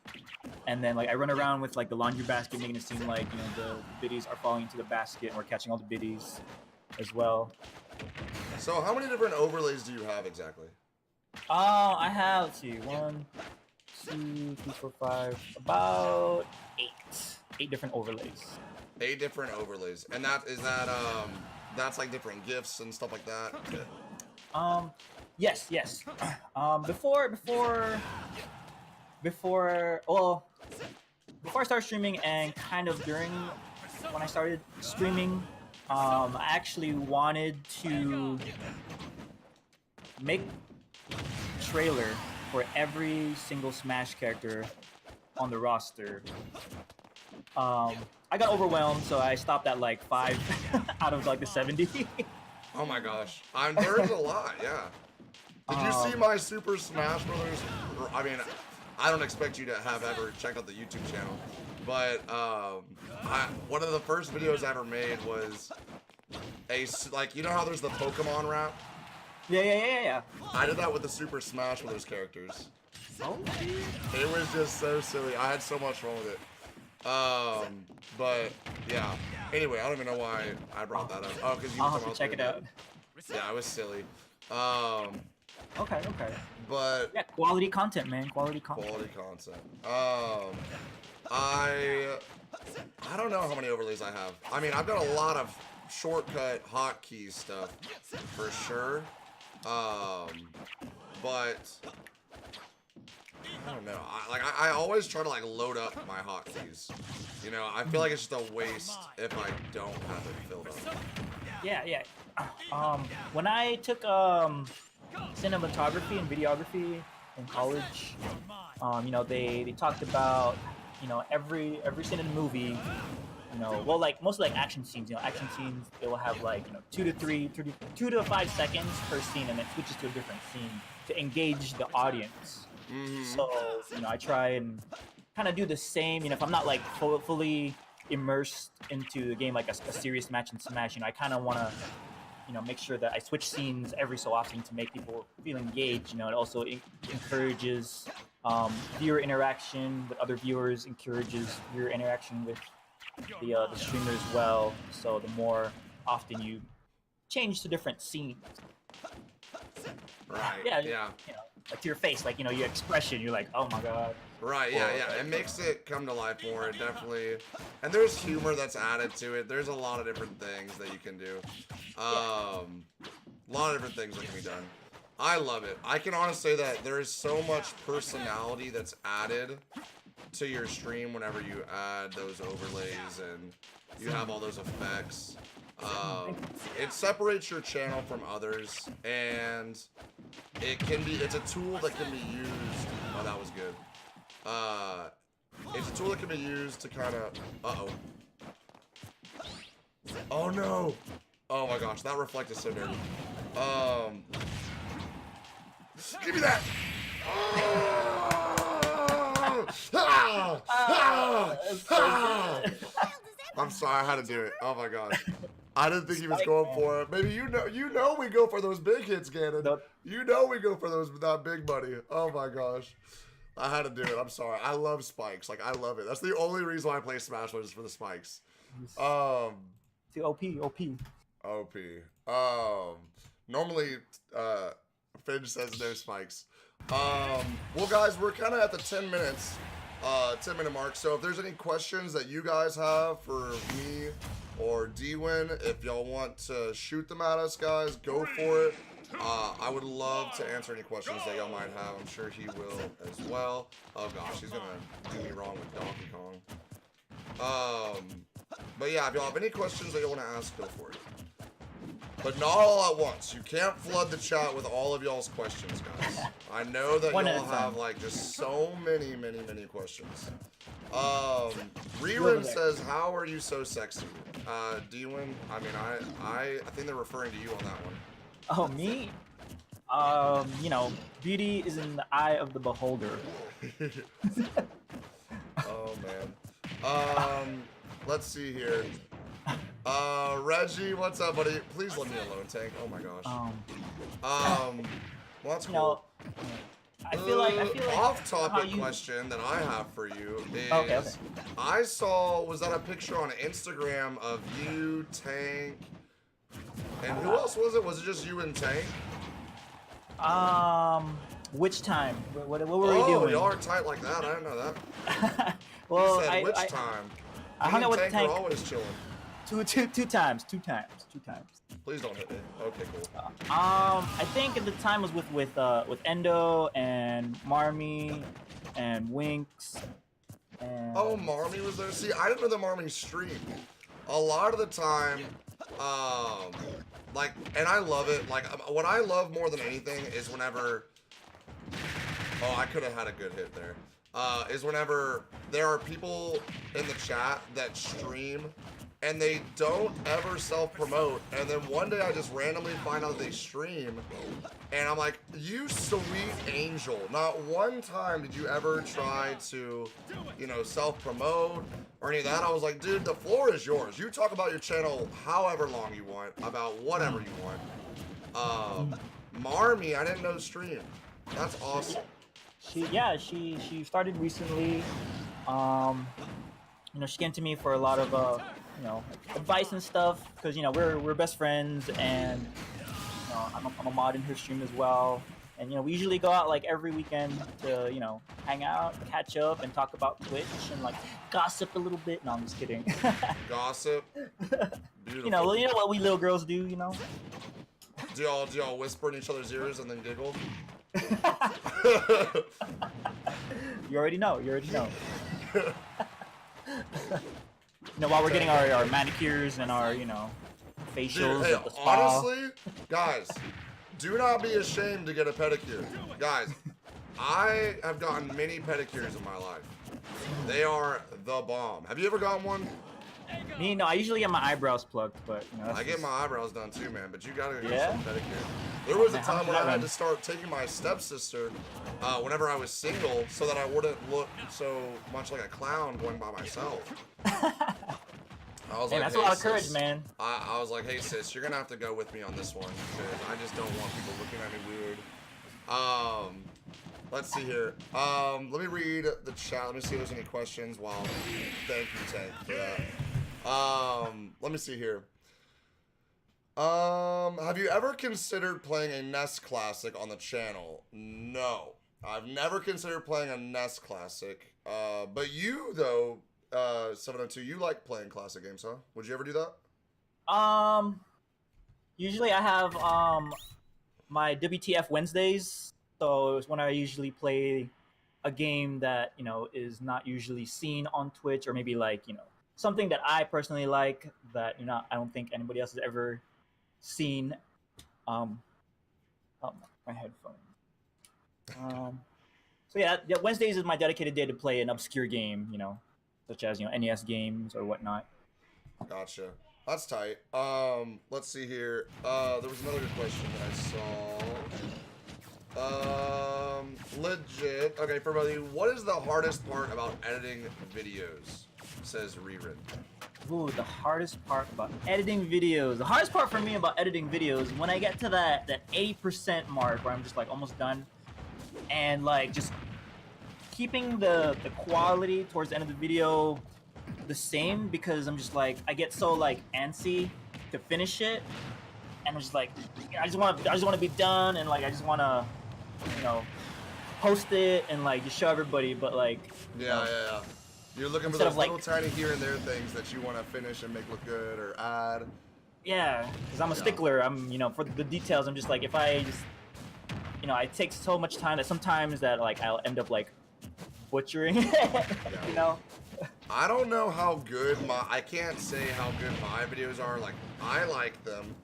and then like I run around with like the laundry basket, making it seem like, you know, the biddies are falling into the basket and we're catching all the biddies as well. So how many different overlays do you have exactly? I have, let's see, 1, 2, 3, 4, 5, about 8 different overlays. 8 different overlays, and that's like different gifts and stuff like that. Yes. Before I started streaming, and kind of during when I started streaming, I actually wanted to make a trailer for every single Smash character on the roster. I got overwhelmed, so I stopped at like 5 out of like the 70. Oh my gosh, there's a lot, yeah. Did you see my Super Smash Brothers? I mean, I don't expect you to have ever checked out the YouTube channel, but one of the first videos I ever made was like, you know how there's the Pokemon rap? Yeah. I did that with the Super Smash Brothers characters. Oh, it was just so silly. I had so much fun with it. But yeah. Anyway, I don't even know why I brought that up. Oh, because you I'll have to check it out. Yeah, it was silly. Okay. But yeah, quality content, man. Quality content. I don't know how many overlays I have. I mean, I've got a lot of shortcut hotkey stuff for sure. But I don't know. I always try to like load up my hotkeys. You know, I feel like it's just a waste if I don't have it filled up. Yeah. When I took cinematography and videography in college, you know, they talked about, you know, every scene in the movie, you know, well, like mostly like action scenes. You know, action scenes, they will have like, you know, 2 to 5 seconds per scene, and it switches to a different scene to engage the audience. So, you know, I try and kind of do the same. You know, if I'm not like fully immersed into the game, like a serious match in Smash, you know, I kind of want to, you know, make sure that I switch scenes every so often to make people feel engaged. You know, it also encourages viewer interaction with other viewers, encourages viewer interaction with the streamer as well. So the more often you change to different scenes, right? Yeah. Yeah. You know, like to your face, like, you know, your expression. You're like, oh my god. Right, yeah. It makes it come to life more, it definitely. And there's humor that's added to it. There's a lot of different things that you can do. A lot of different things that can be done. I love it. I can honestly say that there is so much personality that's added to your stream whenever you add those overlays and you have all those effects. It separates your channel from others, and it's a tool that can be used. Oh, that was good. It's a tool that can be used to kind of, oh no, oh my gosh, that reflect is so dirty. Give me that. I'm sorry, I had to do it. Oh my gosh. I didn't think he was going for it. Maybe you know we go for those big hits, Gannon. You know we go for that big money. Oh my gosh. I had to do it. I'm sorry. I love spikes. Like, I love it. That's the only reason why I play Smash Bros. Is for the spikes. The OP. Normally, Finch says no spikes. Well, guys, we're kind of at the 10 minute mark. So if there's any questions that you guys have for me or D-Win, if y'all want to shoot them at us, guys, go for it. I would love to answer any questions that y'all might have. I'm sure he will as well. Oh gosh, he's gonna do me wrong with Donkey Kong. But yeah, if y'all have any questions that you want to ask, go for it. But not all at once. You can't flood the chat with all of y'all's questions, guys. I know that One at y'all a time. have like just so many questions. Rerun over there. says, "How are you so sexy?" D-Win, I mean, I think they're referring to you on that one. Oh, me? You know, beauty is in the eye of the beholder. Oh man. Let's see here. Reggie, what's up, buddy? Please let me alone, Tank. Oh my gosh. Well, that's You cool. know, I feel like how Off-topic you- question that I have for you is, Okay. I saw, was that a picture on Instagram of you, Tank, and who else was it? Was it just you and Tank? Which time? What were we Oh, doing? y'all are tight like that. I didn't know that. Well, You said which I time? I hung Me out and with Tank Tank are always chilling. two times. Please don't hit me. Okay, cool. I think at the time was with Endo and Marmy and Winks. And Oh, Marmy was there. See, I didn't know that Marmy streamed. A lot of the time, like, and I love it. Like, what I love more than anything is whenever. Oh, I could have had a good hit there. Is whenever there are people in the chat that stream and they don't ever self-promote, and then one day I just randomly find out they stream, and I'm like, you sweet angel, not one time did you ever try to, you know, self-promote or any of that. I was like, dude, the floor is yours. You talk about your channel however long you want, about whatever you want. Marmy, I didn't know stream. That's awesome. She started recently. You know, she came to me for a lot of you know, advice and stuff, because you know we're best friends, and you know, I'm a mod in her stream as well. And you know, we usually go out like every weekend to, you know, hang out, catch up, and talk about Twitch and like gossip a little bit. No, I'm just kidding. Gossip. Beautiful. You know what we little girls do. You know. Do y'all whisper in each other's ears and then giggle? You already know. You know, while we're getting our manicures and our, you know, facials Dude, hey, at the spa. honestly, guys, do not be ashamed to get a pedicure. Guys, I have gotten many pedicures in my life. They are the bomb. Have you ever gotten one? Me, no, I usually get my eyebrows plucked, but you know, that's I get just- my eyebrows done too, man, but you gotta get Yeah? some pedicure. There was a Man, how time much when I that had run? to start taking my stepsister whenever I was single so that I wouldn't look so much like a clown going by myself. I was Hey, like, that's hey, a lot of courage, sis. man. I was like, hey sis, you're gonna have to go with me on this one because I just don't want people looking at me weird. Let's see here. Let me read the chat. Let me see if there's any questions. Wow, thank you, Tank, for that. Let me see here. Have you ever considered playing a NES Classic on the channel? No, I've never considered playing a NES Classic. But you though, 702, you like playing classic games, huh? Would you ever do that? Usually I have my WTF Wednesdays, so it's when I usually play a game that, you know, is not usually seen on Twitch, or maybe like, you know, something that I personally like that, you know, I don't think anybody else has ever seen. Oh, my headphones. So yeah, Wednesdays is my dedicated day to play an obscure game, you know, such as, you know, NES games or whatnot. Gotcha. That's tight. Let's see here. There was another good question that I saw. Legit. Okay, for everybody, what is the hardest part about editing videos? Says Rerun. Ooh, the hardest part about editing videos. The hardest part for me about editing videos is when I get to that 80% mark where I'm just like almost done, and like just keeping the quality towards the end of the video the same, because I'm just like, I get so like antsy to finish it, and I'm just like, I just want to be done, and like I just want to, you know, post it and like just show everybody, but like, Yeah. You're looking for Instead those of, like- little tiny here and there things that you want to finish and make look good or add. yeah, because I'm a Yeah. stickler. I'm, you know, for the details. I'm just like, if I just, you know, it takes so much time that sometimes that like I'll end up like butchering it, you know. I don't know how good I can't say how good my videos are. Like, I like them,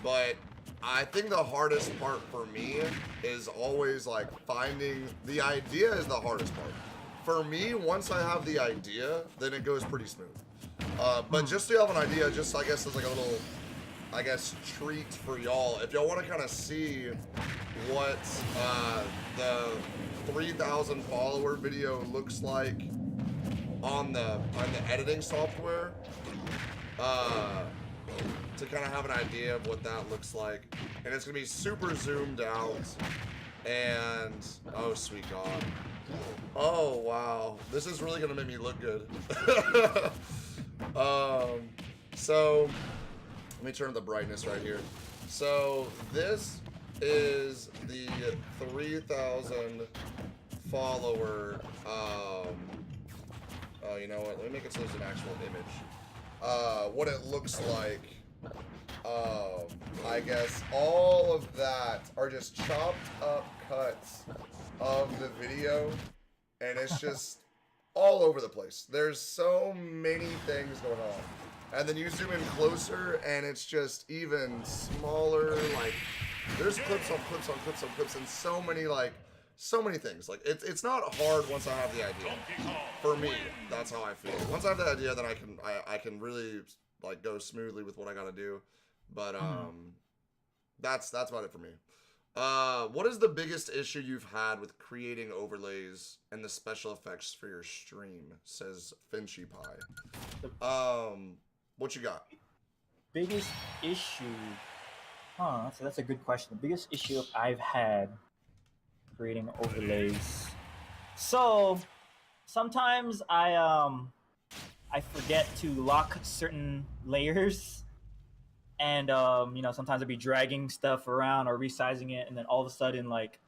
but I think the hardest part for me is always like finding the idea is the hardest part. For me, once I have the idea, then it goes pretty smooth. But just to have an idea, just I guess as like a little, I guess, treat for y'all. If y'all want to kind of see what the 3,000 follower video looks like on the editing software, to kind of have an idea of what that looks like, and it's gonna be super zoomed out, and oh sweet god, oh wow, this is really gonna make me look good. So let me turn the brightness right here. So this is the 3,000 follower. You know what? Let me make it so there's an actual image. What it looks like. I guess all of that are just chopped up cuts of the video, and it's just all over the place. There's so many things going on, and then you zoom in closer, and it's just even smaller. Like, there's clips on clips on clips on clips, and so many things. Like, it's not hard once I have the idea. For me, that's how I feel. Once I have the idea, then I can really like go smoothly with what I gotta do. But that's about it for me. What is the biggest issue you've had with creating overlays and the special effects for your stream? Says Finchy Pie. What you got? Biggest issue? That's a good question. The biggest issue I've had creating overlays. So sometimes I forget to lock certain layers, and you know, sometimes I'll be dragging stuff around or resizing it, and then all of a sudden, like,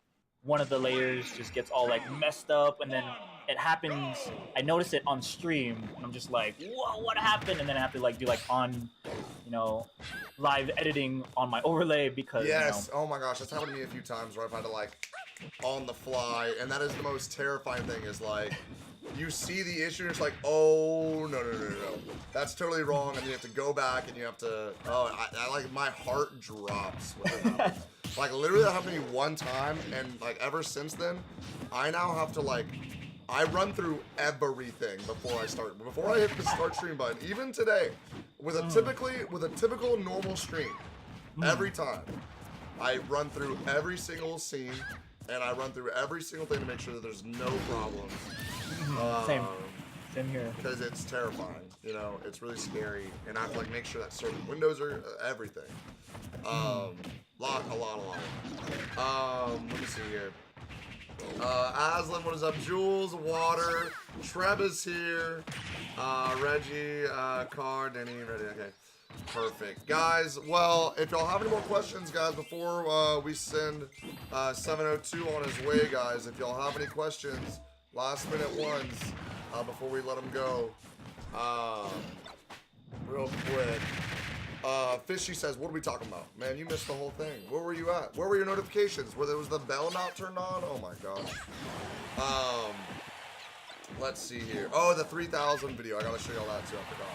one of the layers just gets all like messed up, and then it happens. I notice it on stream, and I'm just like, whoa, what happened? And then I have to like do like on, you know, live editing on my overlay because Yes. you know, Oh my gosh, that's happened to me a few times where I've had to like on the fly, and that is the most terrifying thing. Is like, you see the issue, and it's like, oh no, that's totally wrong, and you have to go back, and you have to. Oh, I like, my heart drops when that happens. Like, literally, that happened to me one time, and like ever since then, I now have to like, I run through everything before I hit the start stream button. Even today, with a typical normal stream, every time, I run through every single scene, and I run through every single thing to make sure that there's no problems. Same here. Because it's terrifying, you know, it's really scary, and I have to like make sure that certain windows are everything. A lot. Let me see here. Aslan, what is up? Jules, Water, Treb is here. Reggie, Car, Denny, ready. Okay, perfect, guys. Well, if y'all have any more questions, guys, before we send 702 on his way, guys, if y'all have any questions, last minute ones, before we let him go, real quick. Fishy says, what are we talking about? Man, you missed the whole thing. Where were you at? Where were your notifications? Where there was the bell not turned on? Oh my gosh. Let's see here. Oh, the 3,000 video. I gotta show y'all that too. I forgot.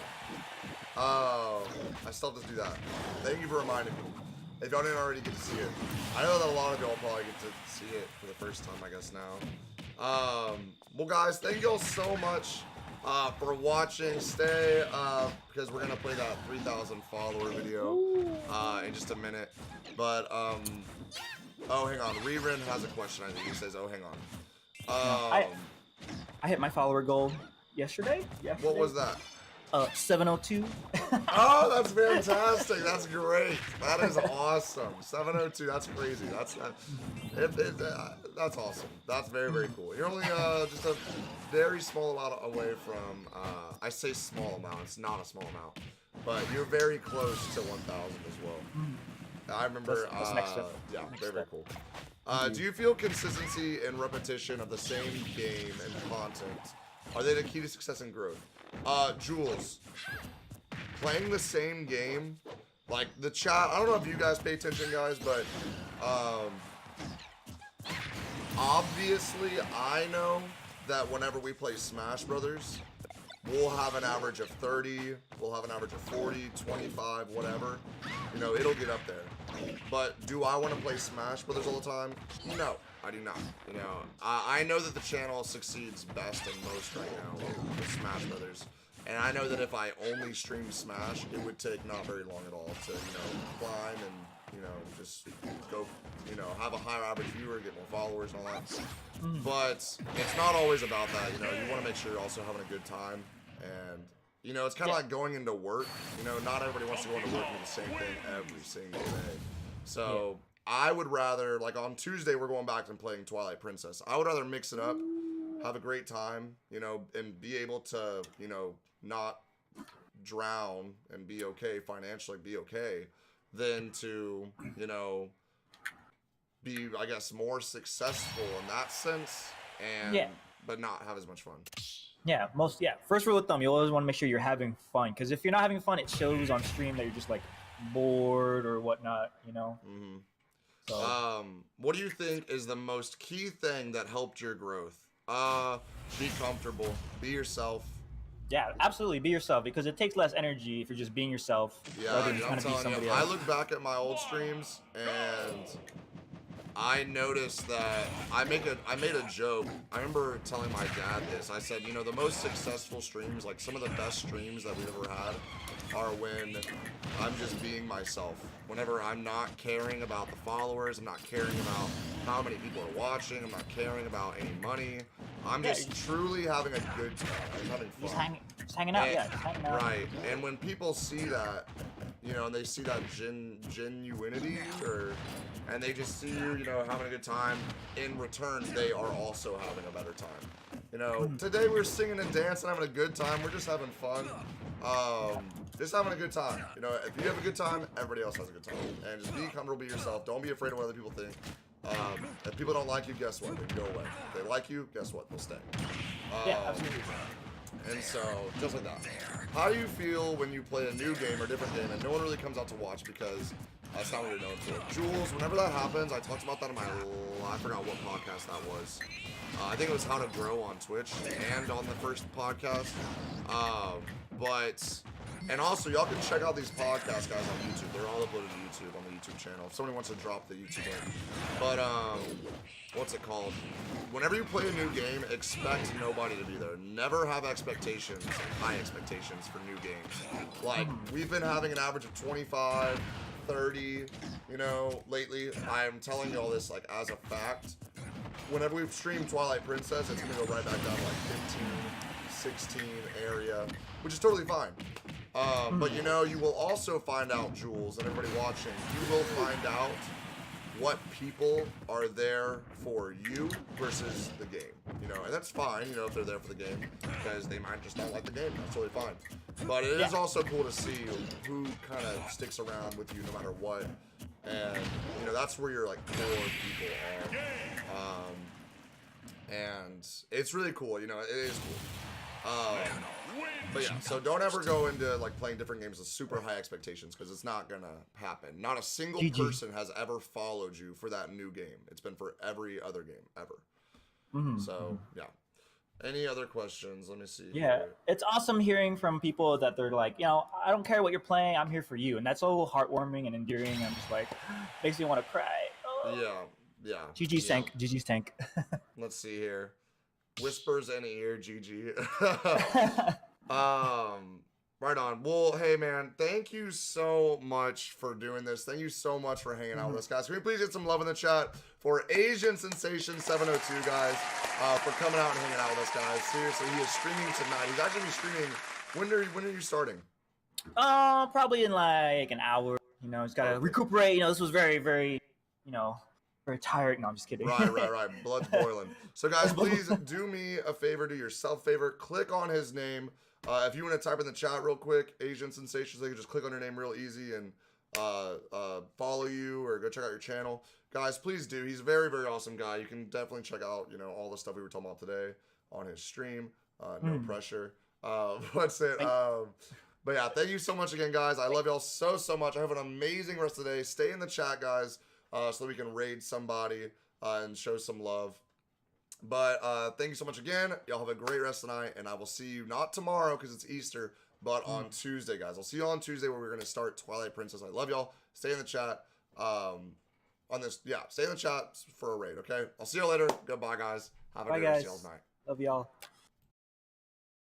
Oh, I still have to do that. Thank you for reminding me. If y'all didn't already get to see it. I know that a lot of y'all probably get to see it for the first time, I guess, now. Well, guys, thank y'all so much for watching. Stay, because we're gonna play that 3,000 follower video in just a minute. But oh, hang on. Rerun has a question. I think he says, "Oh, hang on." I hit my follower goal yesterday. What was that? 702. Oh, that's fantastic. That's great. That is awesome. 702. That's crazy. That's awesome. That's very, very cool. You're only just a very small amount away from. I say small amount. It's not a small amount, but you're very close to 1,000 as well. I remember. That's next step. Yeah, very, very cool. Do you feel consistency and repetition of the same game and content are they the key to success and growth? Jules, playing the same game, like the chat, I don't know if you guys pay attention, guys, but obviously I know that whenever we play Smash Brothers, we'll have an average of 30, we'll have an average of 40, 25, whatever. You know, it'll get up there. But do I want to play Smash Brothers all the time? No, I do not. You know, I know that the channel succeeds best and most right now with Smash Brothers. And I know that if I only streamed Smash, it would take not very long at all to, you know, climb and, you know, just go, you know, have a higher average viewer, get more followers and all that. But it's not always about that, you know, you want to make sure you're also having a good time. And, you know, it's kind of like going into work. You know, not everybody wants to go into work and do the same thing every single day. So I would rather, like on Tuesday, we're going back and playing Twilight Princess. I would rather mix it up, have a great time, you know, and be able to, you know, not drown and be okay financially, be okay, than to, you know, be, I guess, more successful in that sense, and but not have as much fun. Yeah, first rule of thumb, you always want to make sure you're having fun, because if you're not having fun, it shows on stream that you're just like bored or whatnot, you know. So. What do you think is the most key thing that helped your growth? Be comfortable, be yourself. Yeah, absolutely, be yourself, because it takes less energy if you're just being yourself. Yeah, I'm telling you, I look back at my old streams and I noticed that I made a joke. I remember telling my dad this. I said, you know, the most successful streams, like some of the best streams that we've ever had, are when I'm just being myself. Whenever I'm not caring about the followers, I'm not caring about how many people are watching, I'm not caring about any money. I'm just truly having a good time. I'm having fun. Just hanging out, just hanging out. Right, and when people see that, you know, and they see that genuinity, and they just see you, you know, having a good time, in return, they are also having a better time. You know, today we're singing and dancing, having a good time. We're just having fun. Just having a good time. You know, if you have a good time, everybody else has a good time. And just be comfortable, be yourself. Don't be afraid of what other people think. If people don't like you, guess what? They can go away. If they like you, guess what? They'll stay. Yeah, absolutely. And so, just like that. How do you feel when you play a new game or different game and no one really comes out to watch because that's not what you're known for? Jules, whenever that happens, I talked about that in my, I forgot what podcast that was. I think it was How to Grow on Twitch and on the first podcast. And also, y'all can check out these podcasts, guys, on YouTube. They're all uploaded to YouTube on the YouTube channel. If somebody wants to drop the YouTube link. But, what's it called? Whenever you play a new game, expect nobody to be there. Never have expectations, high expectations for new games. Like, we've been having an average of 25, 30, you know, lately. I'm telling you all this, like, as a fact. Whenever we've streamed Twilight Princess, it's gonna go right back down to like 15, 16 area, which is totally fine. But you know, you will also find out, Jules, and everybody watching, you will find out what people are there for you versus the game. You know, and that's fine, you know, if they're there for the game, because they might just not like the game. That's totally fine. But it is also cool to see who kind of sticks around with you no matter what. And, you know, that's where your, like, core people are. And it's really cool, you know, it is cool. But yeah, so don't ever go into, like, playing different games with super high expectations, because it's not gonna happen. Not a single person has ever followed you for that new game. It's been for every other game, ever. So, yeah. Any other questions? Let me see. Yeah, here. it's awesome hearing from people that they're like, you know, I don't care what you're playing, I'm here for you. And that's so heartwarming and endearing. I'm just like, makes me want to cry. Oh. Yeah. GG's tank. GG's tank. Let's see here. Whispers in ear, GG. Right on. Well, hey man, thank you so much for doing this. Thank you so much for hanging out with us, guys. Can we please get some love in the chat for AznSensation702, guys, for coming out and hanging out with us, guys. Seriously, he is streaming tonight. He's actually streaming. When are you starting? Probably in like an hour. You know, he's got to recuperate. You know, this was very, very, you know, very tired. No, I'm just kidding. Right. Blood's boiling. So, guys, please do me a favor, do yourself a favor. Click on his name. If you want to type in the chat real quick, AznSensation, they can just click on your name real easy and follow you or go check out your channel. Guys, please do. He's a very, very awesome guy. You can definitely check out, you know, all the stuff we were talking about today on his stream. No pressure. What's it? But yeah, thank you so much again, guys. I love y'all so, so much. I have an amazing rest of the day. Stay in the chat, guys, so that we can raid somebody and show some love. But thank you so much again. Y'all have a great rest of the night, and I will see you not tomorrow because it's Easter, but on Tuesday, guys. I'll see you on Tuesday where we're gonna start Twilight Princess. I love y'all. Stay in the chat. Stay in the chat for a raid. Okay. I'll see you later. Goodbye, guys. Have a Bye, great rest guys. of y'all's night. Love y'all.